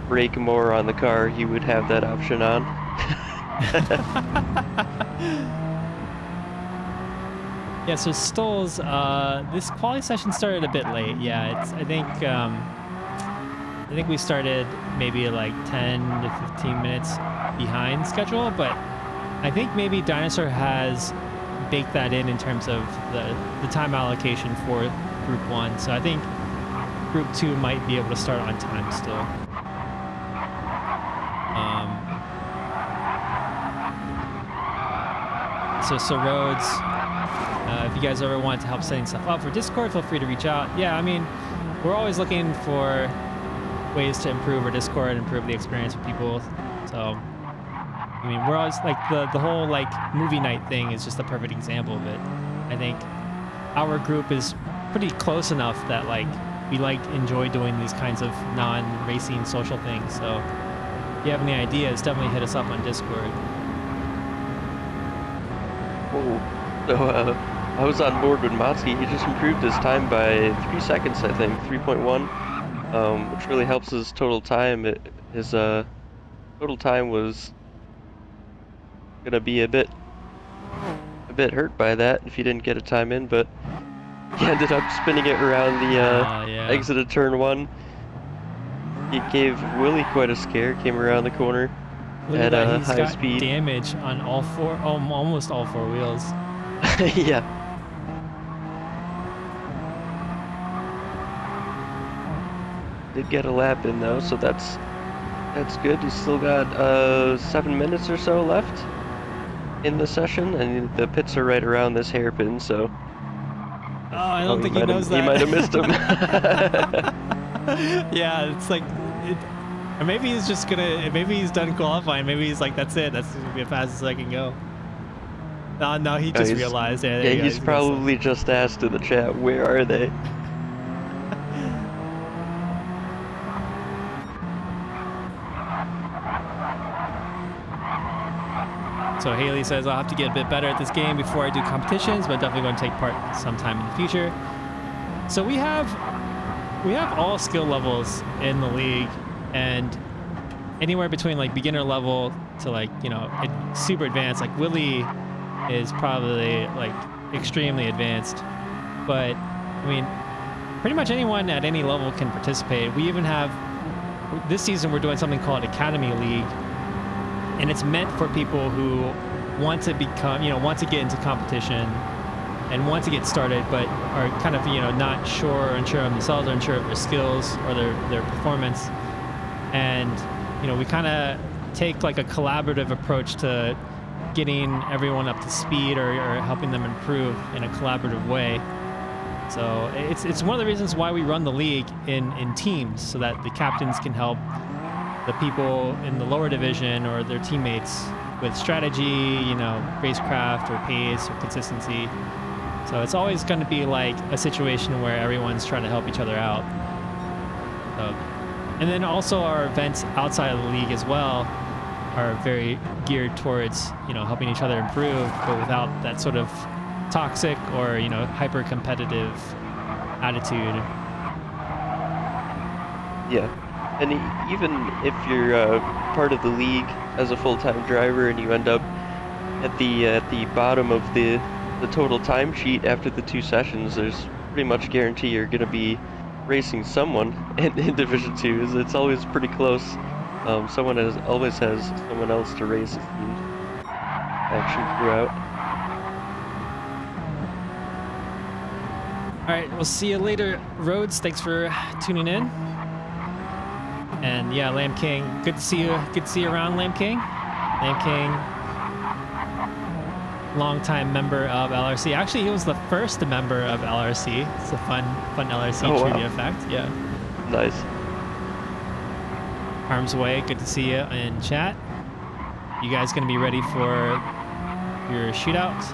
brake more on the car, he would have that option on. Yeah, so Stoles, this quali session started a bit late. Yeah, I think we started maybe like 10 to 15 minutes behind schedule, but I think maybe Dinosaur has baked that in terms of the time allocation for Group 1. So I think Group 2 might be able to start on time still. So Rhodes, if you guys ever want to help setting stuff up for Discord, feel free to reach out. Yeah, I mean, we're always looking for ways to improve our Discord, improve the experience for people. So, I mean, we're always like the whole like movie night thing is just a perfect example of it. I think our group is pretty close enough that like we enjoy doing these kinds of non-racing social things. So, if you have any ideas, definitely hit us up on Discord. Whoa. So, I was on board with Motsky. He just improved his time by 3 seconds, I think, 3.1, which really helps his total time. His total time was gonna be a bit hurt by that if he didn't get a time in, but he ended up spinning it around the Yeah. exit of turn 1. He gave Willie quite a scare, came around the corner Look at that. He's high got speed. damage on all four, almost all four wheels. Yeah. Did get a lap in though, so that's good. He's still got 7 minutes or so left in the session, and the pits are right around this hairpin, so Oh, I don't think he knows that. He might have missed him. Yeah, it's like, or maybe he's just gonna, maybe he's done qualifying. Maybe he's like, that's it. That's gonna be as fast as I can go. No, he just realized. Yeah, he's probably just asked in the chat, where are they? So Haley says, I'll have to get a bit better at this game before I do competitions, but definitely going to take part sometime in the future. So we have all skill levels in the league, and anywhere between like beginner level to like, you know, super advanced. Like Willie is probably like extremely advanced, but I mean, pretty much anyone at any level can participate. We even have, this season we're doing something called Academy League, and it's meant for people who want to become, you know, want to get into competition and want to get started, but are kind of, you know, not sure or unsure of themselves or unsure of their skills or their performance. And, you know, we kind of take like a collaborative approach to getting everyone up to speed or helping them improve in a collaborative way. So it's one of the reasons why we run the league in teams, so that the captains can help the people in the lower division or their teammates with strategy, you know, racecraft or pace or consistency. So it's always going to be like a situation where everyone's trying to help each other out. So, and then also our events outside of the league as well are very geared towards, you know, helping each other improve, but without that sort of toxic or, you know, hyper competitive attitude. Yeah. And even if you're part of the league as a full-time driver and you end up at the bottom of the total time sheet after the 2 sessions, there's pretty much guarantee you're going to be racing someone in Division 2. It's always pretty close. Someone always has someone else to race, it seems, action throughout. All right, we'll see you later, Rhodes. Thanks for tuning in. And yeah, Lamb King, good to see you. Good to see you around, Lamb King. Lamb King, longtime member of LRC. Actually, he was the first member of LRC. It's a fun LRC trivia fact. Yeah. Nice. Arms Way, good to see you in chat. You guys gonna be ready for your shootout?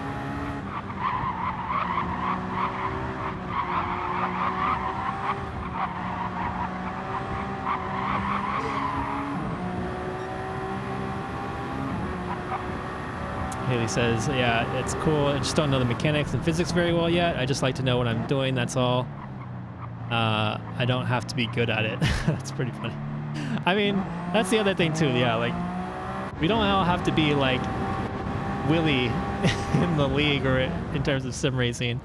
Haley says, yeah, it's cool. I just don't know the mechanics and physics very well yet. I just like to know what I'm doing, that's all. I don't have to be good at it. That's pretty funny. I mean, that's the other thing too. Yeah, like, we don't all have to be like Willie in the league or in terms of sim racing.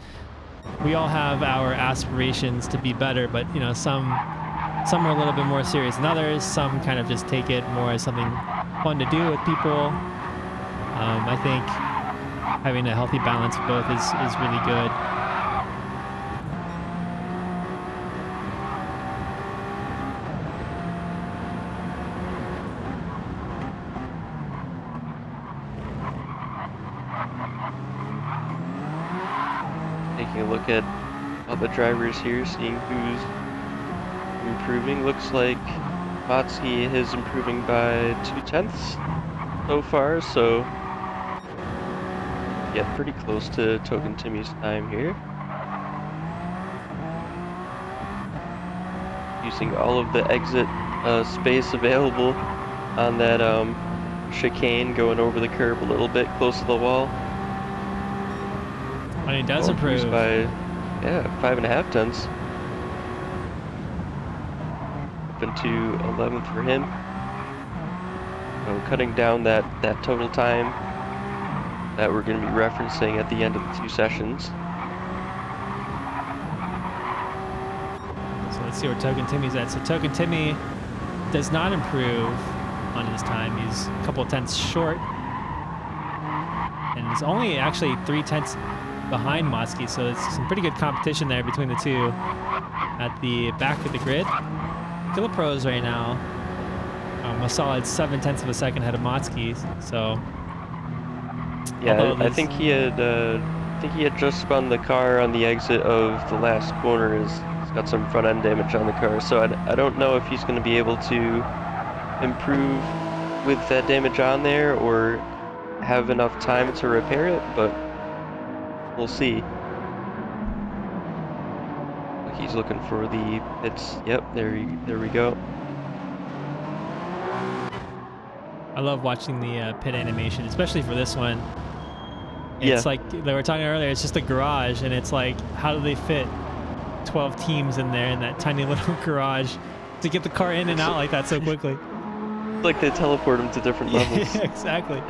We all have our aspirations to be better, but you know, some are a little bit more serious than others. Some kind of just take it more as something fun to do with people. I think having a healthy balance of both is really good. Taking a look at all the drivers here, seeing who's improving. Looks like Motsky is improving by 0.2 so far, so yeah, pretty close to Token Timmy's time here. Using all of the exit space available on that chicane, going over the curb a little bit close to the wall. When he does Increased improve. by, yeah, 5.5 tenths. Up into 11th for him. So cutting down that total time that we're going to be referencing at the end of the 2 sessions. So let's see where Token Timmy's at. So Token Timmy does not improve on his time. He's a couple of tenths short. And he's only actually 3 tenths behind Motsky, so it's some pretty good competition there between the two at the back of the grid. Killer Pros right now, a solid 7 tenths of a second ahead of Motsky. So yeah, I think he had just spun the car on the exit of the last corner. He's got some front end damage on the car, so I don't know if he's going to be able to improve with that damage on there or have enough time to repair it, but we'll see. He's looking for the pits. Yep, there we go. I love watching the pit animation, especially for this one. It's like they were talking earlier, it's just a garage, and it's like, how do they fit 12 teams in there in that tiny little garage to get the car in and out like that so quickly? It's like they teleport them to different levels. Yeah, exactly.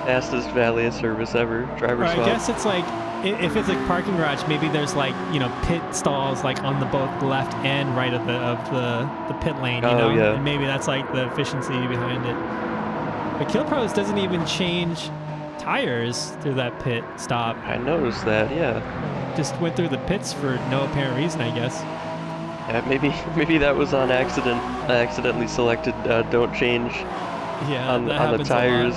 Fastest valet service ever. Driver swap. I guess it's like, if it's like parking garage, maybe there's like, you know, pit stalls like on the both left and right of the pit lane, you know? Yeah. And maybe that's like the efficiency behind it. But Kill Pros doesn't even change tires through that pit stop. I noticed that, yeah. Just went through the pits for no apparent reason, I guess. Yeah, maybe that was on accident. I accidentally selected don't change on the tires.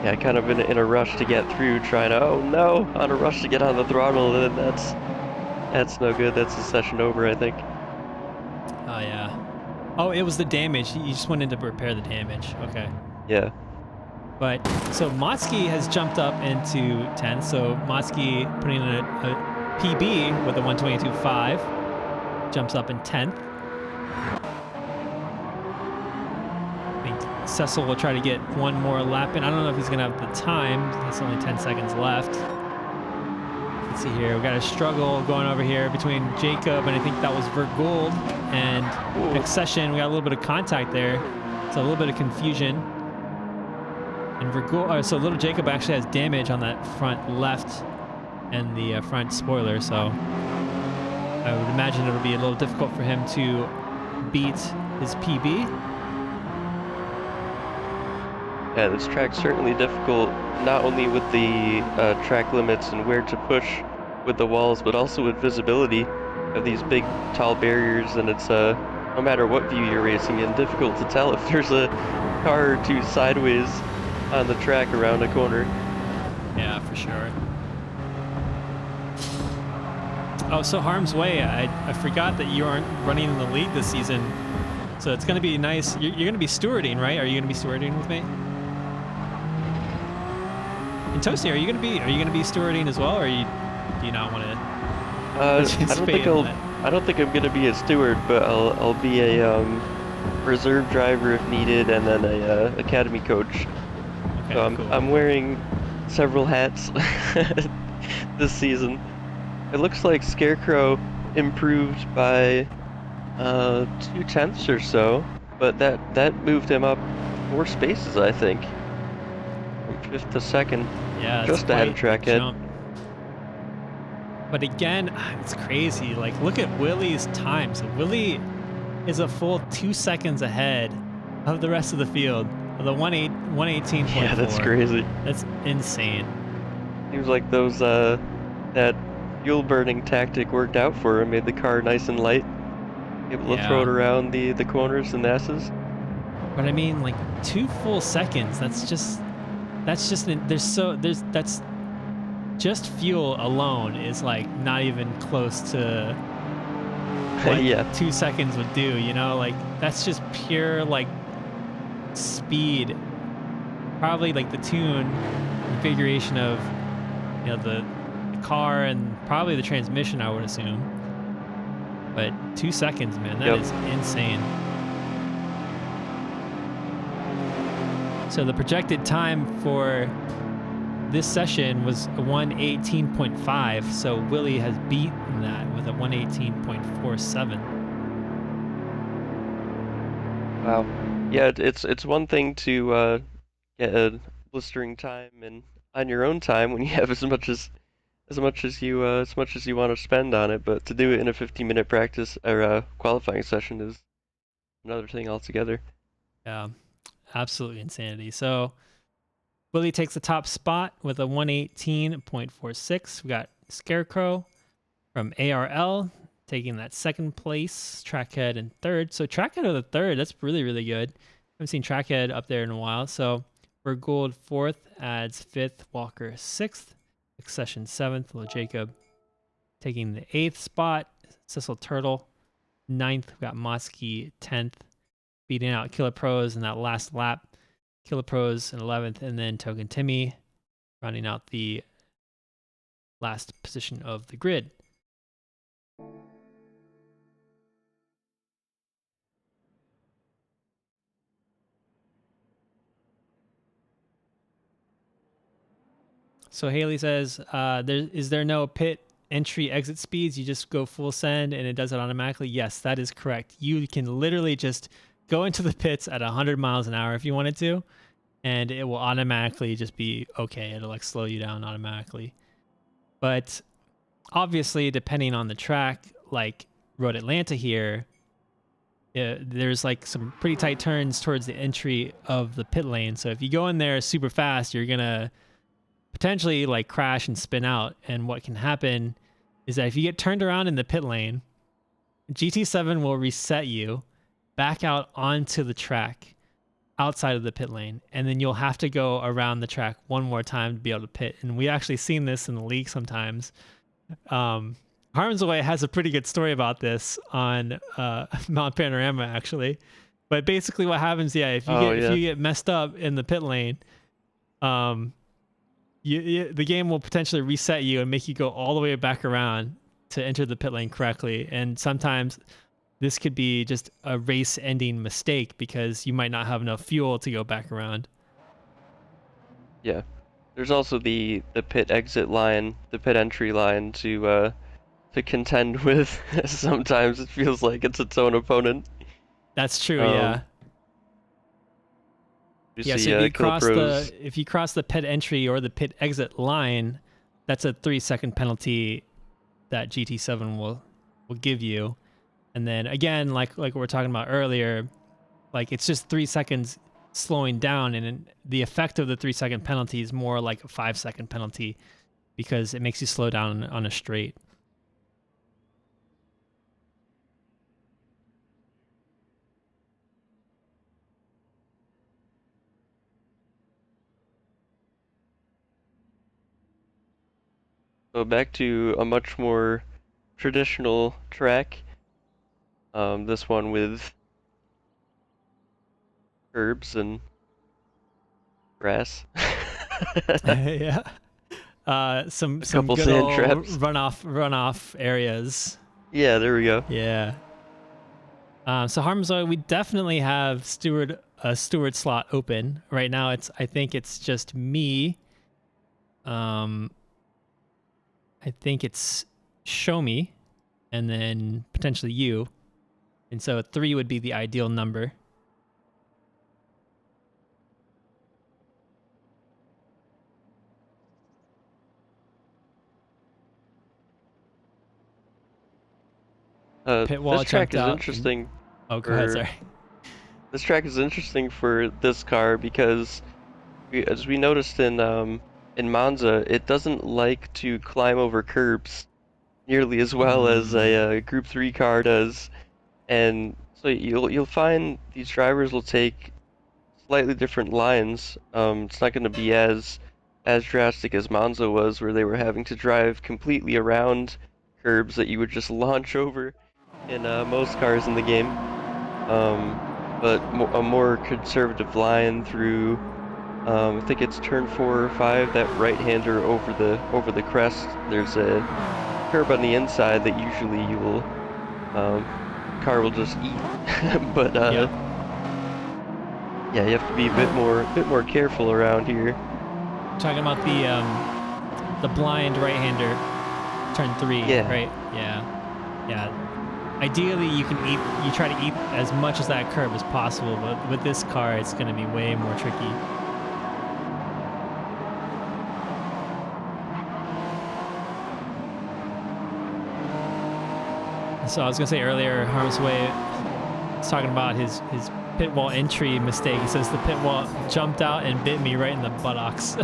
Yeah, kind of in a rush to get through, trying to, oh no, on a rush to get on the throttle, and that's no good. That's the session over, I think. Oh yeah. Oh, it was the damage. You just went in to repair the damage. Okay. Yeah. But so Motsky has jumped up into 10th. So Motsky putting in a PB with a 122.5 jumps up in 10th. I think Cecil will try to get one more lap in. I don't know if he's going to have the time. There's only 10 seconds left. Let's see here. We got a struggle going over here between Jacob and I think that was Vergold and Accession. We got a little bit of contact there. So a little bit of confusion. And so little Jacob actually has damage on that front left and the front spoiler, so I would imagine it'll be a little difficult for him to beat his PB. Yeah, this track's certainly difficult, not only with the track limits and where to push with the walls, but also with visibility of these big, tall barriers, and it's no matter what view you're racing in, difficult to tell if there's a car or two sideways on the track around a corner. Yeah, for sure. Oh, so Harm's Way, I forgot that you aren't running in the league this season. So it's going to be nice. You're going to be stewarding, right? Are you going to be stewarding with me? And Toasty, are you going to be stewarding as well, or do you not want to? I don't think I'm going to be a steward, but I'll be a reserve driver if needed, and then a academy coach. Okay, so cool. I'm wearing several hats this season. It looks like Scarecrow improved by 2 tenths or so, but that moved him up 4 spaces, I think, from 5th to 2nd. Yeah, just ahead of Trackhead. But again, it's crazy. Like, look at Willie's time. So Willie is a full 2 seconds ahead of the rest of the field. The 118.4. Yeah, that's crazy. That's insane. Seems like those that fuel burning tactic worked out for him. Made the car nice and light, able to throw it around the corners and S's. But I mean, like 2 full seconds. That's just fuel alone is like not even close to what 2 seconds would do. You know, like that's just pure like speed. Probably like the tune configuration of the car and probably the transmission, I would assume. But 2 seconds, man, that is insane. So the projected time for this session was a 118.5, so Willie has beaten that with a 118.47. Wow. Yeah, it's one thing to get a blistering time and on your own time when you have as much as you want to spend on it, but to do it in a 15-minute practice or qualifying session is another thing altogether. Yeah, absolutely insanity. So Willie takes the top spot with a 118.46. We got Scarecrow from ARL taking that second place, Trackhead in third. So Trackhead of the third, that's really, really good. Haven't seen Trackhead up there in a while. So for Gould fourth, adds fifth, Walker sixth, Accession seventh, Little Jacob taking the eighth spot, Cecil Turtle ninth. We got Motsky 10th, beating out Killer Pros in that last lap. Killer Pros in 11th, and then Token Timmy rounding out the last position of the grid. So Haley says, is there no pit entry exit speeds? You just go full send and it does it automatically? Yes, that is correct. You can literally just go into the pits at 100 miles an hour if you wanted to, and it will automatically just be okay. It'll like slow you down automatically. But obviously, depending on the track, like Road Atlanta here, there's like some pretty tight turns towards the entry of the pit lane. So if you go in there super fast, you're gonna potentially like crash and spin out. And what can happen is that if you get turned around in the pit lane, GT7 will reset you back out onto the track outside of the pit lane, and then you'll have to go around the track one more time to be able to pit. And we actually seen this in the league sometimes. Harm's Way has a pretty good story about this on Mount Panorama actually. But basically what happens, if you get messed up in the pit lane, the game will potentially reset you and make you go all the way back around to enter the pit lane correctly. And sometimes this could be just a race-ending mistake because you might not have enough fuel to go back around. Yeah. There's also the pit exit line, the pit entry line to contend with. Sometimes it feels like it's its own opponent. That's true, yeah. So if you cross the pit entry or the pit exit line, that's a 3-second penalty that GT7 will give you. And then again, like we were talking about earlier, like it's just 3 seconds slowing down, and the effect of the 3-second penalty is more like a 5-second penalty because it makes you slow down on a straight. So back to a much more traditional track. This one with herbs and grass. Yeah. Some couple good sand old traps. runoff areas. Yeah, there we go. Yeah. So Harmzoy, we definitely have a steward slot open right now. I think it's just me. I think it's Show Me, and then potentially you, and so 3 would be the ideal number. Pit wall This track is out interesting. Oh, go ahead, sorry. This track is interesting for this car because, as we noticed in Monza, it doesn't like to climb over curbs nearly as well as a Group 3 car does, and so you'll find these drivers will take slightly different lines. It's not going to be as drastic as Monza was, where they were having to drive completely around curbs that you would just launch over in most cars in the game. But a more conservative line through, I think it's turn 4 or 5, that right-hander over the crest. There's a curb on the inside that usually you will, car will just eat. But yeah, you have to be a bit more careful around here. Talking about the blind right-hander, turn 3, Yeah. right? Yeah, yeah. Ideally, you try to eat as much as that curb as possible, but with this car, it's going to be way more tricky. So I was gonna say earlier, Harm's Way was talking about his pit wall entry mistake. He says the pit wall jumped out and bit me right in the buttocks.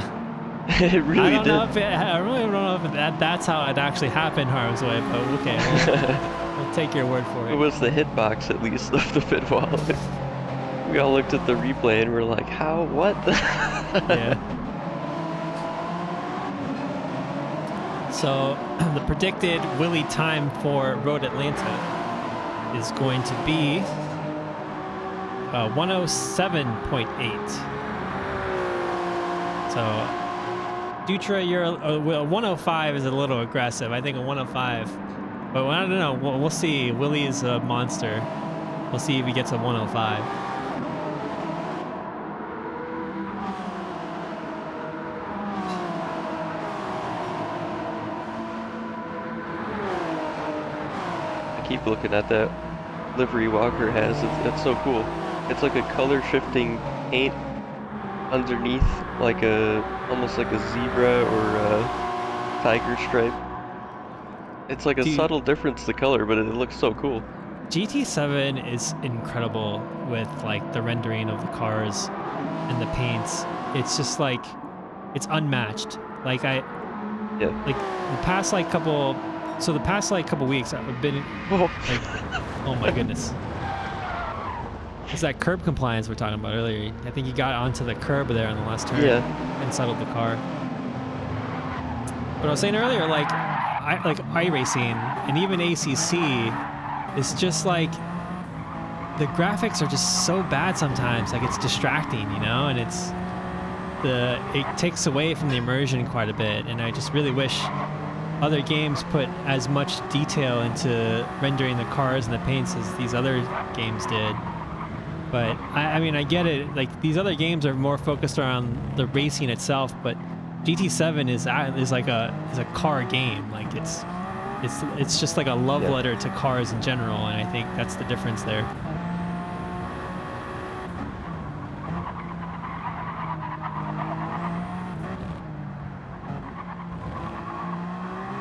It I really don't know did. if I really don't know if that's how it actually happened, Harm's Way, but okay, we'll take your word for It it. was the hitbox, at least, of the pit wall. We all looked at the replay and we're like, how? What? Yeah. So the predicted Willie time for Road Atlanta is going to be 107.8. So Dutra, you're well, 105 is a little aggressive. I think a 105, but I don't know. We'll see. Willie is a monster. We'll see if he gets a 105. I keep looking at that livery Walker has. It's so cool. It's like a color shifting paint underneath, like almost like a zebra or a tiger stripe. It's like a Dude, subtle difference to color, but it looks so cool. GT7 is incredible with like the rendering of the cars and the paints. It's just like it's unmatched. Like Yeah. the past couple weeks I've been Whoa. like, oh my goodness. It's that curb compliance we're talking about earlier. I think you got onto the curb there on the last turn and settled the car. But I was saying earlier, like iRacing and even ACC, it's just like the graphics are just so bad sometimes. Like it's distracting, you know, and it takes away from the immersion quite a bit. And I just really wish other games put as much detail into rendering the cars and the paints as these other games did. But I mean, I get it. Like these other games are more focused around the racing itself, but GT7 is like a car game. Like it's just like a love letter to cars in general, and I think that's the difference there.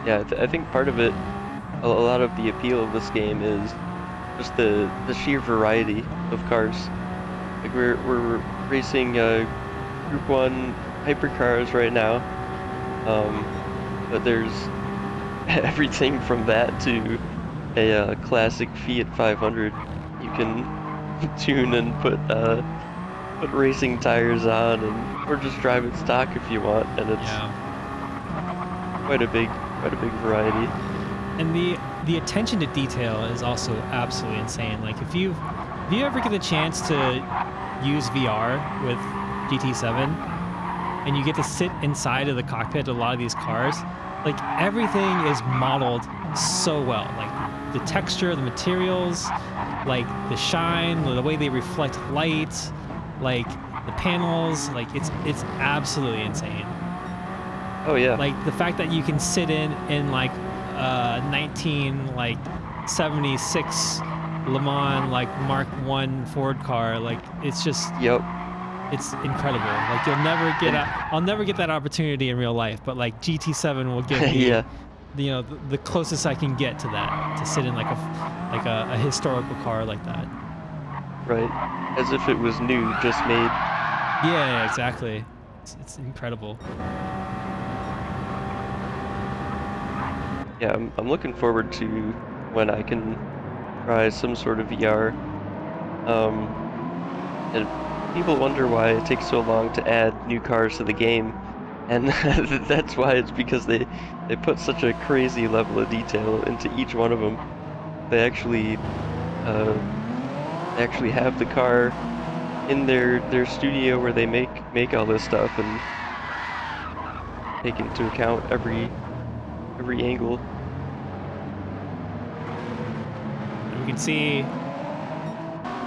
Yeah, I think part of it, a lot of the appeal of this game is just the sheer variety of cars. Like we're racing Group 1 hypercars right now, but there's everything from that to a classic Fiat 500 you can tune and put racing tires on, or just drive it stock if you want, and it's quite a big variety. And the attention to detail is also absolutely insane. Like if you ever get the chance to use VR with GT7 and you get to sit inside of the cockpit of a lot of these cars, like everything is modeled so well. Like the texture, the materials, like the shine, the way they reflect light, like the panels, like it's absolutely insane. Oh yeah. Like the fact that you can sit in like 1976 Le Mans like Mark 1 Ford car, like it's just it's incredible. Like I'll never get that opportunity in real life, but like GT7 will give me the closest I can get to that, to sit in like a historical car like that. Right. As if it was new, just made. Yeah, exactly. It's incredible. Yeah, I'm looking forward to when I can try some sort of VR. And people wonder why it takes so long to add new cars to the game, and that's why. It's because they put such a crazy level of detail into each one of them. They actually have the car in their studio where they make all this stuff and take into account every angle. And we can see,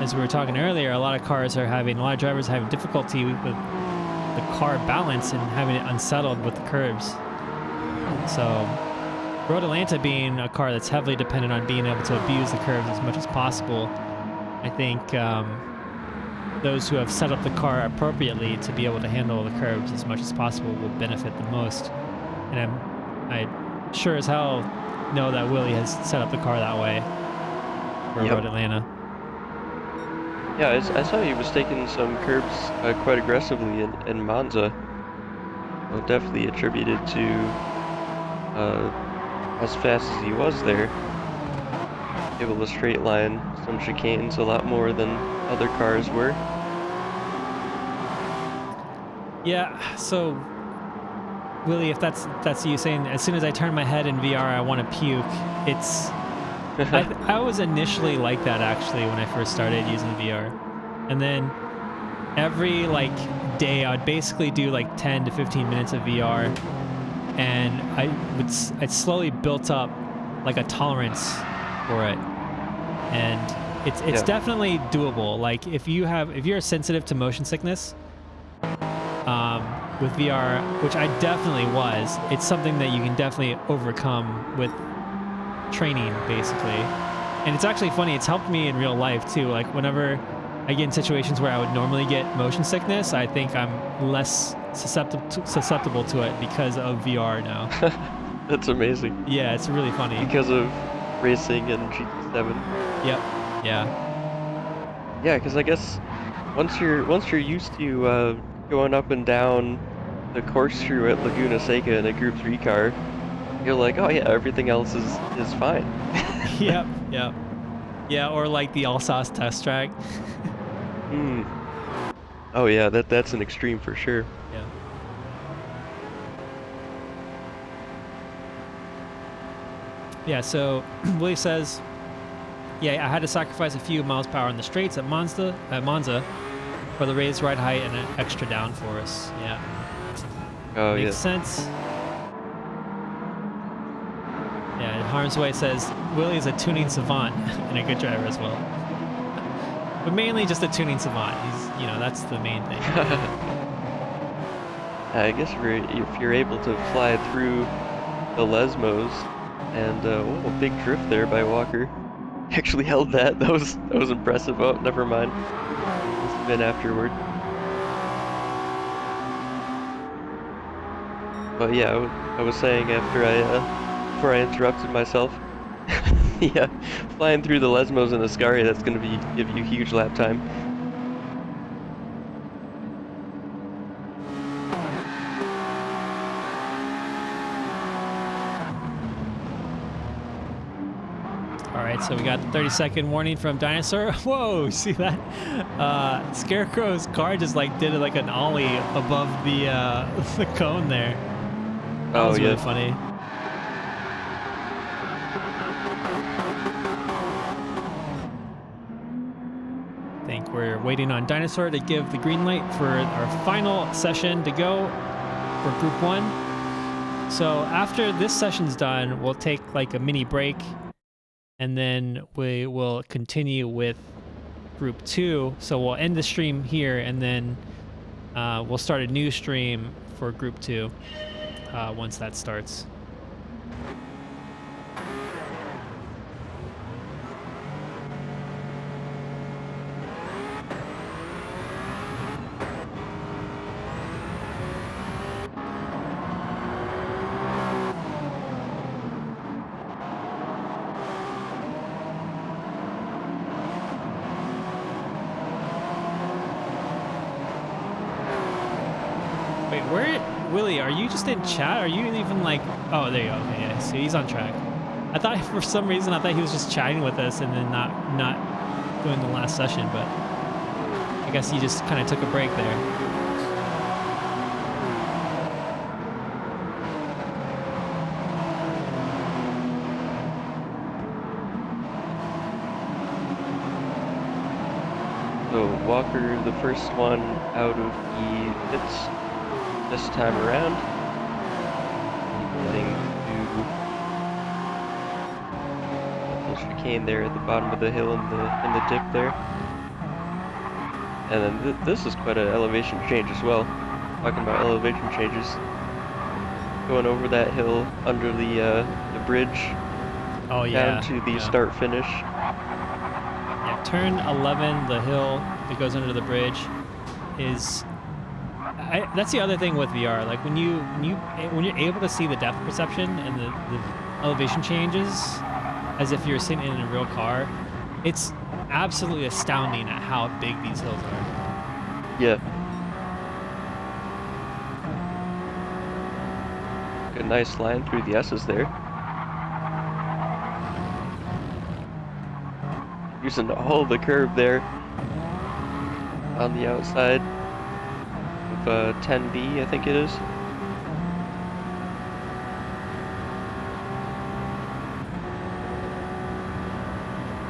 as we were talking earlier, a lot of drivers are having difficulty with the car balance and having it unsettled with the curbs. So Road Atlanta being a car that's heavily dependent on being able to abuse the curves as much as possible, I think those who have set up the car appropriately to be able to handle the curves as much as possible will benefit the most. And I sure as hell know that Willie has set up the car that way for Road Atlanta. Yeah, I saw he was taking some curbs quite aggressively in Monza. Well, definitely attributed to as fast as he was there. Able to straight line some chicanes a lot more than other cars were. Yeah, so Willie, if that's you saying, as soon as I turn my head in VR, I want to puke. It's I was initially like that actually when I first started using VR, and then every like day I'd basically do like 10 to 15 minutes of VR, and I slowly built up like a tolerance for it, and it's definitely doable. Like if you're sensitive to motion sickness, with VR, which I definitely was, it's something that you can definitely overcome with training, basically. And it's actually funny, it's helped me in real life too. Like whenever I get in situations where I would normally get motion sickness, I think I'm less susceptible to it because of VR now. That's amazing. Yeah, it's really funny. Because of racing and GT7. Yep. Yeah. Yeah, because I guess once you're used to going up and down the corkscrew at Laguna Seca in a Group 3 car, you're like, oh yeah, everything else is fine. Yep. Yeah, or like the Alsace test track. Oh yeah, that's an extreme for sure. Yeah. Yeah, so Willie says, yeah, I had to sacrifice a few miles per hour on the straights at Monza for the raised ride height and an extra downforce. Yeah. Oh, Makes sense. Yeah, Harm's Way says Willie is a tuning savant and a good driver as well. But mainly just a tuning savant. He's, that's the main thing. I guess if you're able to fly through the Lesmos, and a big drift there by Walker. Actually held that. That was impressive. Oh, never mind. Must have been afterward. But yeah, I was saying before I interrupted myself. Yeah, flying through the Lesmos and Ascari, that's going to give you huge lap time. Alright, so we got the 30-second warning from Dinosaur. Whoa, see that? Scarecrow's car just like did like an ollie above the the cone there. That was really funny. I think we're waiting on Dinosaur to give the green light for our final session to go for Group 1. So after this session's done, we'll take like a mini break, and then we will continue with Group 2. So we'll end the stream here, and then we'll start a new stream for Group 2 once that starts. Willie, are you just in chat? Are you even like... Oh, there you go. Okay, yeah. So he's on track. I thought for some reason, he was just chatting with us and then not doing the last session, but I guess he just kind of took a break there. So Walker, the first one out of the pits this time around. Heading to the chicane there at the bottom of the hill in the dip there. And then this is quite an elevation change as well. talking about elevation changes. Going over that hill under the bridge Oh down yeah, to the yeah. start finish. Yeah, turn 11, the hill that goes under the bridge, is that's the other thing with VR. Like when you're able to see the depth perception and the elevation changes as if you're sitting in a real car, it's absolutely astounding at how big these hills are. Yeah. A nice line through the S's there. Using all the curve there on the outside of 10B, I think it is.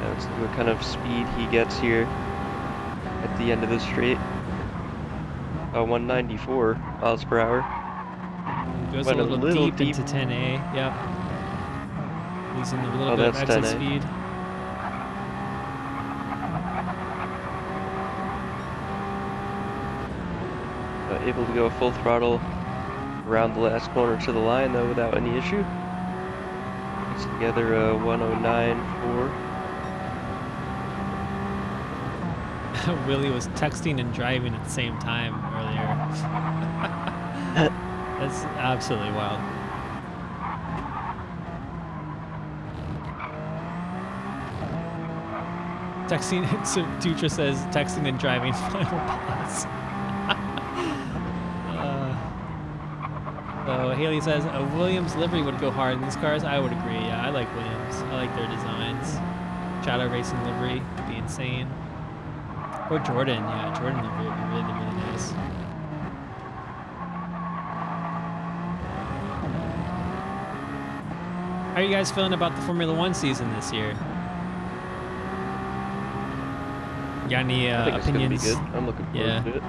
Now let's see what kind of speed he gets here at the end of the straight. 194 miles per hour. Goes Went a little deep into 10A. Yep. Losing a little bit of that's exit 10A. speed. Able to go full throttle around the last corner to the line though without any issue. It's together 109.4. Willie was texting and driving at the same time earlier. That's absolutely wild. Texting, so Dutra says, texting and driving final pause. So Haley says, a Williams livery would go hard in these cars. I would agree. Yeah, I like Williams. I like their designs. Shadow Racing livery would be insane. Or Jordan. Yeah, Jordan livery would be really, really nice. How are you guys feeling about the Formula One season this year? Got any I think opinions? it's gonna be good. I'm looking forward to it.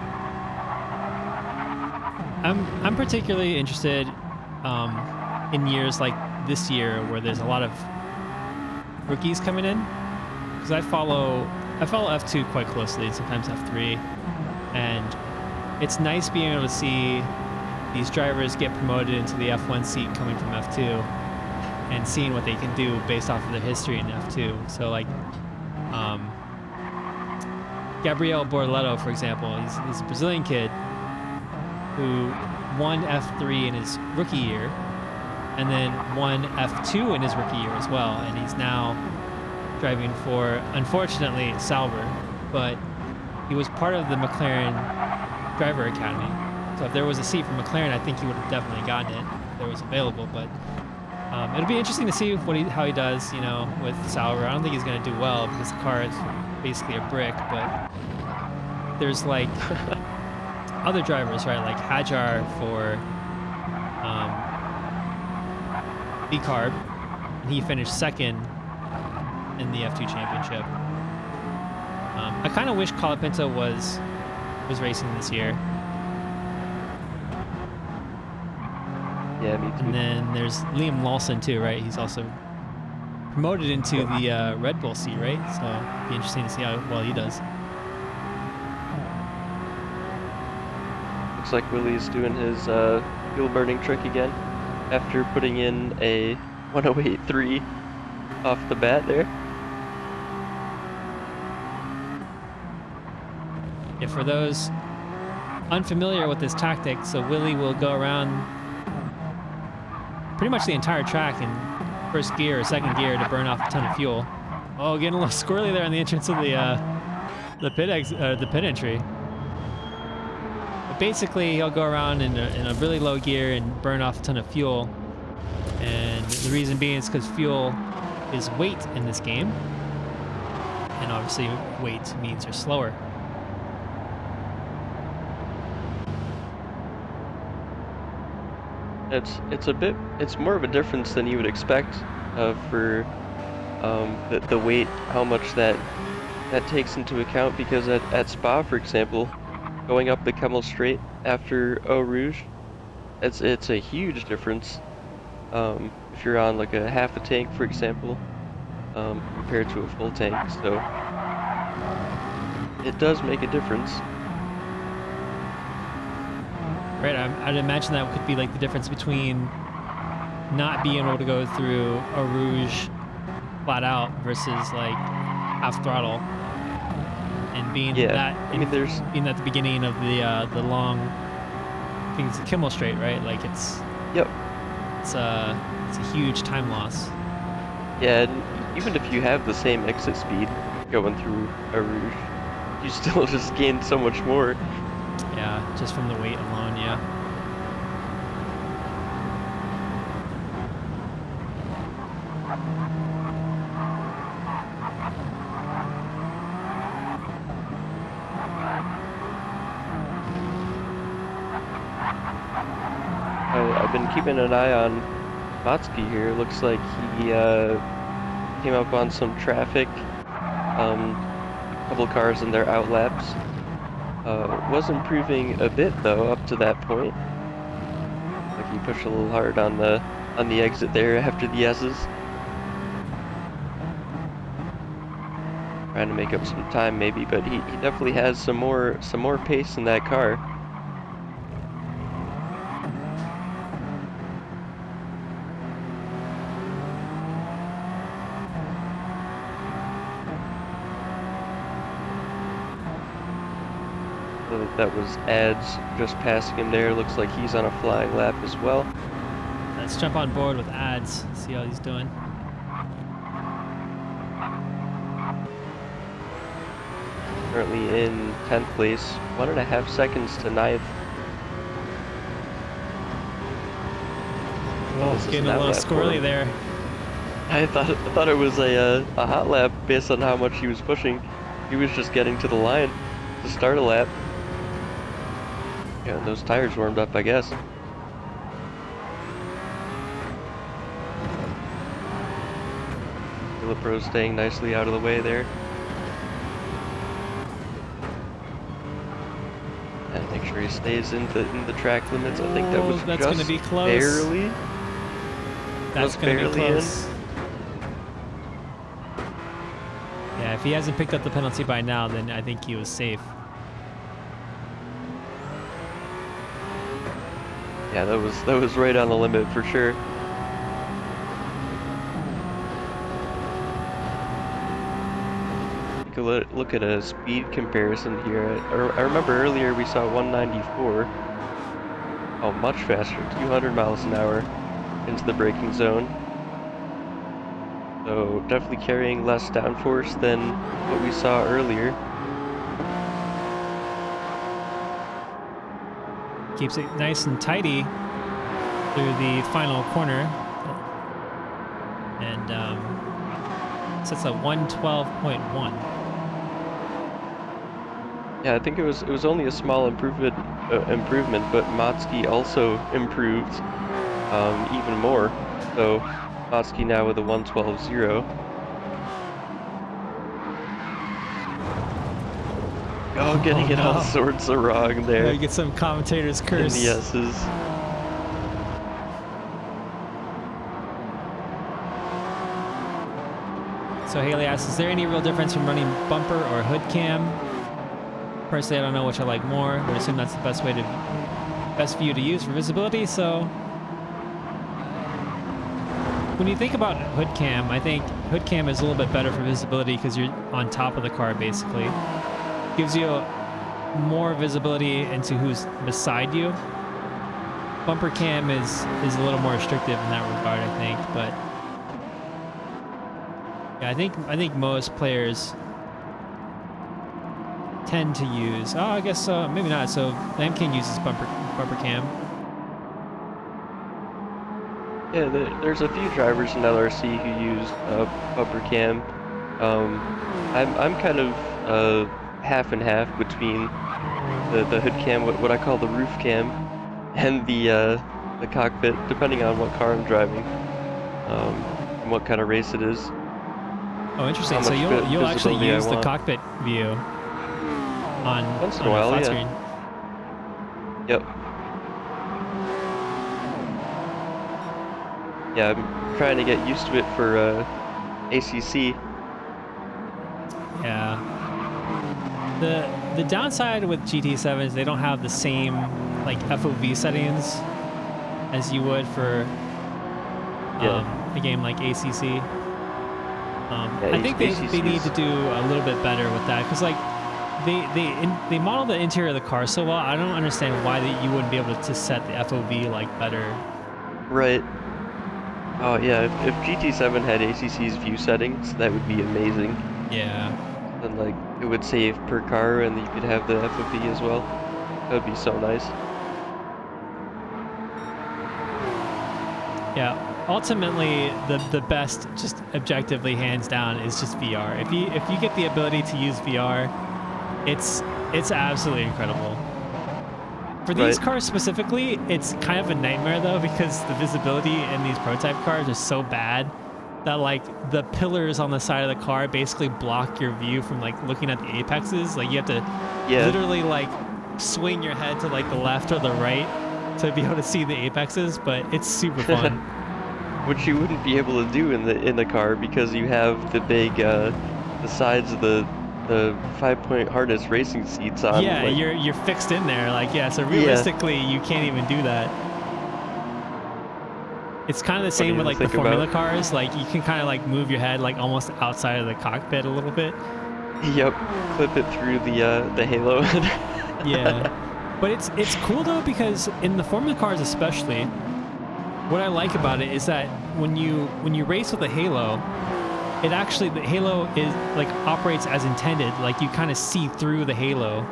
I'm particularly interested in years like this year where there's a lot of rookies coming in, because I follow F2 quite closely, sometimes F3, and it's nice being able to see these drivers get promoted into the F1 seat coming from F2 and seeing what they can do based off of their history in F2. So like Gabriel Borletto, for example, he's a Brazilian kid who won F3 in his rookie year and then won F2 in his rookie year as well. And he's now driving for, unfortunately, Sauber, but he was part of the McLaren Driver Academy. So if there was a seat for McLaren, I think he would have definitely gotten it if there was available. But it'll be interesting to see how he does, you know, with Sauber. I don't think he's going to do well because the car is basically a brick, but there's like other drivers, right? Like Hajar for B-Carb, and he finished second in the F2 championship. I kind of wish Colapinto was racing this year. Yeah, me too. And then there's Liam Lawson too, right? He's also promoted into the Red Bull seat, right? So it'll be interesting to see how well he does. Looks like Willie's doing his fuel burning trick again after putting in a 108.3 off the bat there. Yeah, for those unfamiliar with this tactic, so Willie will go around pretty much the entire track in first gear or second gear to burn off a ton of fuel. Oh, getting a little squirrely there on the entrance of the pit entry. But basically, he'll go around in a really low gear and burn off a ton of fuel. And the reason being is because fuel is weight in this game, and obviously weight means you're slower. It's more of a difference than you would expect for the weight, how much that takes into account, because at Spa, for example, going up the Kemmel Straight after Eau Rouge, it's a huge difference. If you're on like a half a tank, for example, compared to a full tank, so it does make a difference. Right, I'd imagine that could be like the difference between not being able to go through a Rouge flat out versus like half throttle, and Yeah, I mean, there's being at the beginning of the long, I think it's a Kimmel straight, right? Like yep, it's a huge time loss. yeah, and even if you have the same exit speed going through a Rouge, you still just gain so much more. Yeah, just from the weight alone, yeah. I've been keeping an eye on Matsky here. Looks like he came up on some traffic. A couple cars in their outlaps. Was improving a bit though up to that point. Like he pushed a little hard on the exit there after the S's. Trying to make up some time maybe, but he definitely has some more pace in that car. That was Ads just passing him there. Looks like he's on a flying lap as well. Let's jump on board with Ads, see how he's doing. Currently in 10th place, 1.5 seconds to 9th. Oh, getting a little squirrely there. I thought it was a hot lap based on how much he was pushing. He was just getting to the line to start a lap. Yeah, those tires warmed up, I guess. Pro staying nicely out of the way there. And make sure he stays in the track limits. I think that was that's just gonna be close. Barely. That's just gonna barely be close. Yeah, if he hasn't picked up the penalty by now, then I think he was safe. Yeah, that was right on the limit for sure. Take a look at a speed comparison here. I remember earlier we saw 194. Oh, much faster, 200 miles an hour into the braking zone. So definitely carrying less downforce than what we saw earlier. Keeps it nice and tidy through the final corner, and sets a 112.1. Yeah, I think it was only a small improvement, but Matsky also improved even more. So Matsky now with a 112.0. Oh, getting it all sorts of wrong there. Yeah, you get some commentators curse. In the S's. So Haley asks, is there any real difference from running bumper or hood cam? Personally, I don't know which I like more. I would assume that's the best view to use for visibility. So when you think about hood cam, I think hood cam is a little bit better for visibility because you're on top of the car basically. Gives you more visibility into who's beside you. Bumper cam is a little more restrictive in that regard, I think. But yeah, I think most players tend to use. Oh, I guess maybe not. So Lamb King uses bumper cam. Yeah, there's a few drivers in LRC who use bumper cam. I'm kind of half and half between the hood cam, what I call the roof cam, and the cockpit, depending on what car I'm driving, and what kind of race it is. Oh, interesting. So you'll actually use the cockpit view on once in a while, flat yeah. screen. Yep. Yeah, I'm trying to get used to it for ACC. Yeah. The downside with GT7 is they don't have the same like FOV settings as you would for a game like ACC. Yeah, I think they need to do a little bit better with that, because like they model the interior of the car so well. I don't understand why you wouldn't be able to set the FOV like better. Right. Oh yeah, if GT7 had ACC's view settings, that would be amazing. Yeah. Then like it would save per car, and you could have the FOV as well. That would be so nice. Yeah. Ultimately, the best, just objectively, hands down, is just VR. If you get the ability to use VR, it's absolutely incredible. For these cars specifically, it's kind of a nightmare though, because the visibility in these prototype cars is so bad that like the pillars on the side of the car basically block your view from like looking at the apexes. Like you have to literally like swing your head to like the left or the right to be able to see the apexes, but it's super fun. Which you wouldn't be able to do in the car, because you have the big the sides of the 5-point harness racing seats on. Yeah, like, you're fixed in there. Like so realistically you can't even do that. It's kind of the same with like the Formula cars. Like you can kind of like move your head like almost outside of the cockpit a little bit. Yep, clip it through the halo. Yeah, but it's cool though, because in the Formula cars especially, what I like about it is that when you race with a halo, the halo is like operates as intended. Like you kind of see through the halo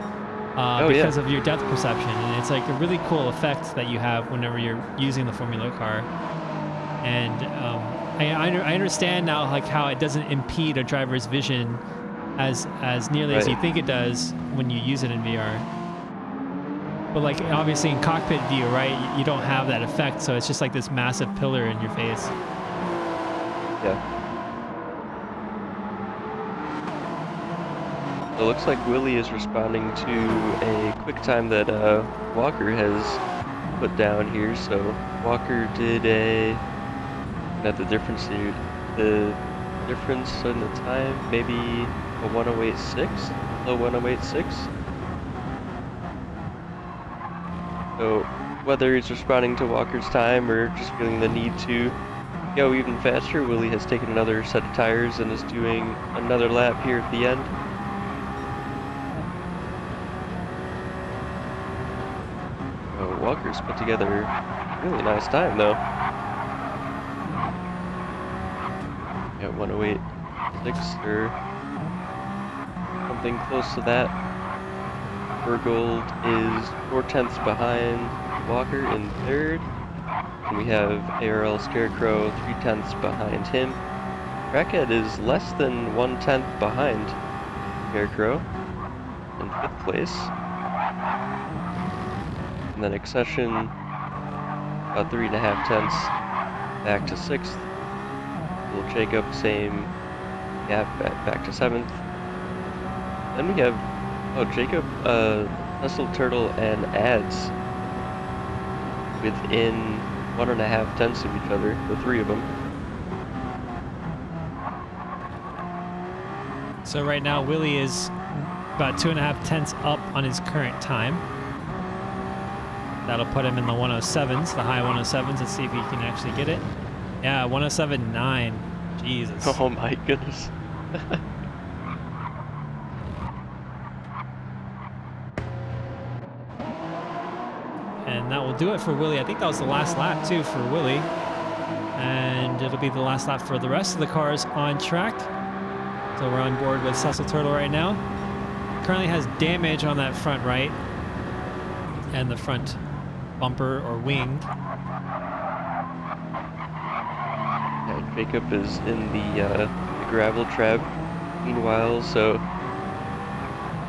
because of your depth perception, and it's like a really cool effect that you have whenever you're using the Formula car. And I understand now like how it doesn't impede a driver's vision as nearly as you think it does when you use it in VR. But like obviously in cockpit view, right, you don't have that effect, so it's just like this massive pillar in your face. Yeah. It looks like Willie is responding to a quick time that Walker has put down here. So Walker did not the difference here. The difference in the time, maybe a 108.6, low 108.6. So whether he's responding to Walker's time or just feeling the need to go even faster, Willie has taken another set of tires and is doing another lap here at the end. Oh, Walker's put together a really nice time though. Yeah, 108.6 or something close to that. Bergold is 4/10 behind Walker in third. And we have ARL Scarecrow 3/10 behind him. Crackhead is less than 1/10 behind Scarecrow in 5th place. And then Accession about 3.5 back to 6th. Little Jacob, same gap back to 7th. Then we have Jacob, Nestle Turtle, and Ads within 1.5 tenths of each other, the three of them. So right now Willie is about 2.5 tenths up on his current time. That'll put him in the 107s, the high 107s. Let's see if he can actually get it. Yeah, 107.9. Jesus. Oh my goodness. And that will do it for Willie. I think that was the last lap too for Willie. And it'll be the last lap for the rest of the cars on track. So we're on board with Cecil Turtle right now. Currently has damage on that front right and the front bumper or wing. Yeah, Jacob is in the gravel trap meanwhile, so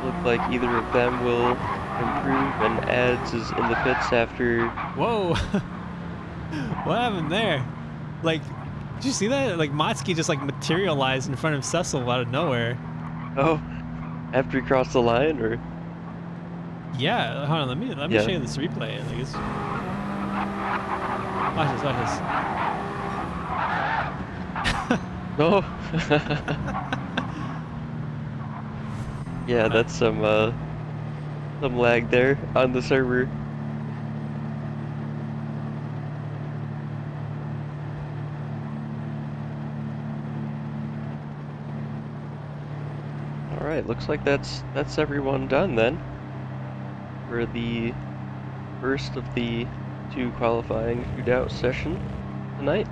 look like either of them will improve, and Ads is in the pits after. Whoa! What happened there? Like, did you see that? Like Motsky just like materialized in front of Cecil out of nowhere. Oh, after he crossed the line, or? Yeah, hold on, let me show you this replay. Like it's... Watch this. No. Yeah, that's some lag there on the server. All right, looks like that's everyone done then for the first of the 2 qualifying shootout session tonight.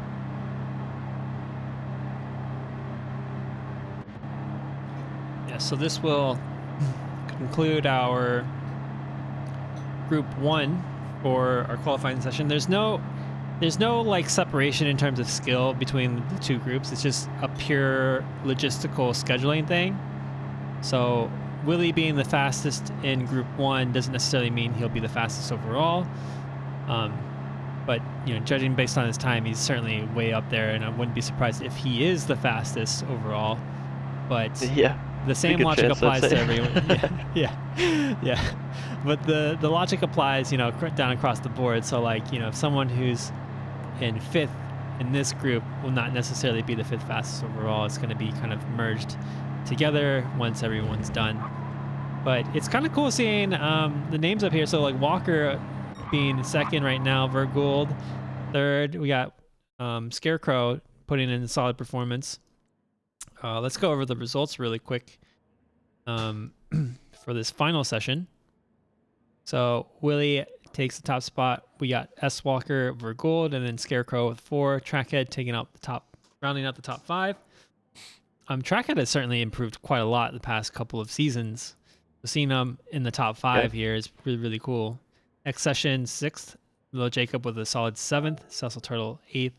Yeah, so this will conclude our group 1 for our qualifying session. There's no like separation in terms of skill between the 2 groups. It's just a pure logistical scheduling thing. So Willie being the fastest in group 1 doesn't necessarily mean he'll be the fastest overall. But judging based on his time, he's certainly way up there, and I wouldn't be surprised if he is the fastest overall. But Yeah, the same good logic chance, I'd applies to say. everyone. Yeah. But the logic applies, down across the board. So like, if someone who's in 5th in this group will not necessarily be the 5th fastest overall. It's going to be kind of merged together once everyone's done. But it's kind of cool seeing the names up here. So like Walker being 2nd right now, Vergold 3rd. We got Scarecrow putting in a solid performance. Let's go over the results really quick for this final session. So Willie takes the top spot. We got S Walker, Vergold, and then Scarecrow with 4. Trackhead taking out the top, rounding out the top 5. Trackhead has certainly improved quite a lot the past couple of seasons. So seeing him in the top 5 here is really, really cool. Next session, 6th. Lil Jacob with a solid 7th. Cecil Turtle 8th.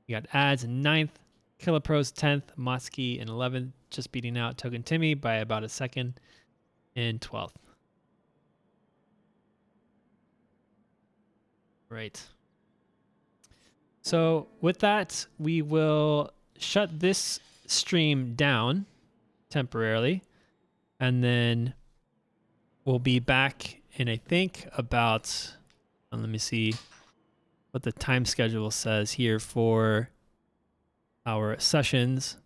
We got Ads in 9th. Killer Pros 10th. Motsky in 11th. Just beating out Token Timmy by about a second in 12th. Right. So with that, we will shut this stream down temporarily, and then we'll be back in, I think, about, let me see what the time schedule says here for our sessions.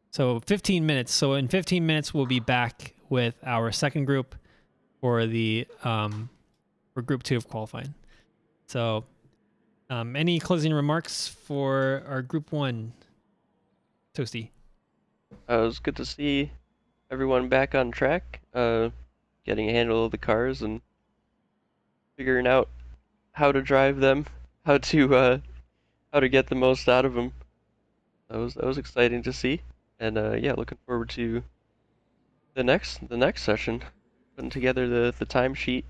So 15 minutes. So in 15 minutes, we'll be back with our second group for the for group 2 of qualifying. So any closing remarks for our group 1, Toasty? It was good to see everyone back on track, getting a handle of the cars and figuring out how to drive them, how to get the most out of them. That was exciting to see, and yeah, looking forward to the next session, putting together the timesheet,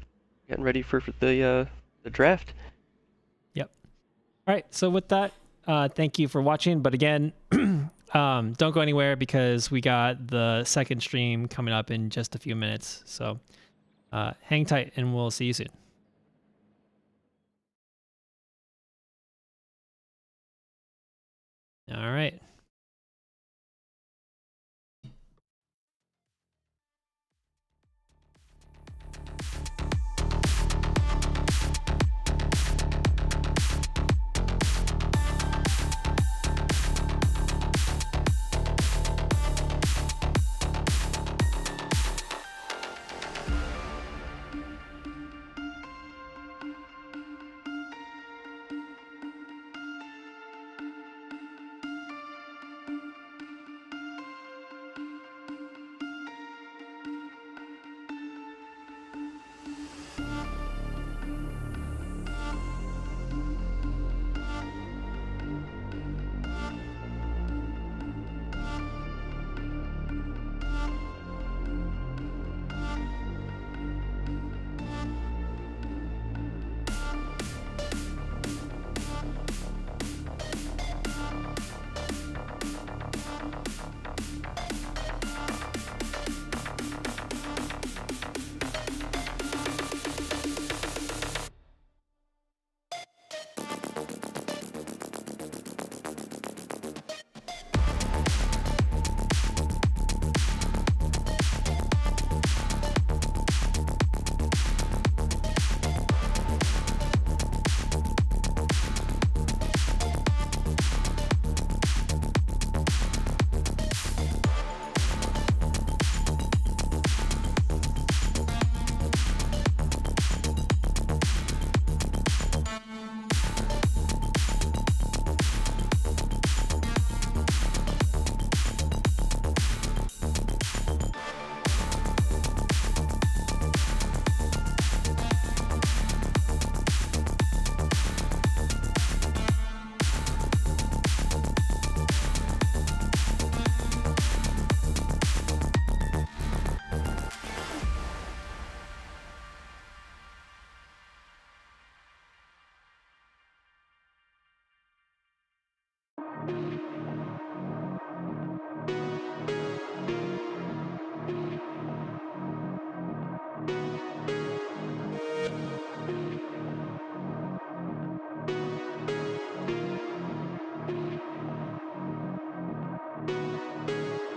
getting ready for the draft. Yep. All right. So with that, thank you for watching. But again, don't go anywhere because we got the second stream coming up in just a few minutes. So hang tight and we'll see you soon. All right.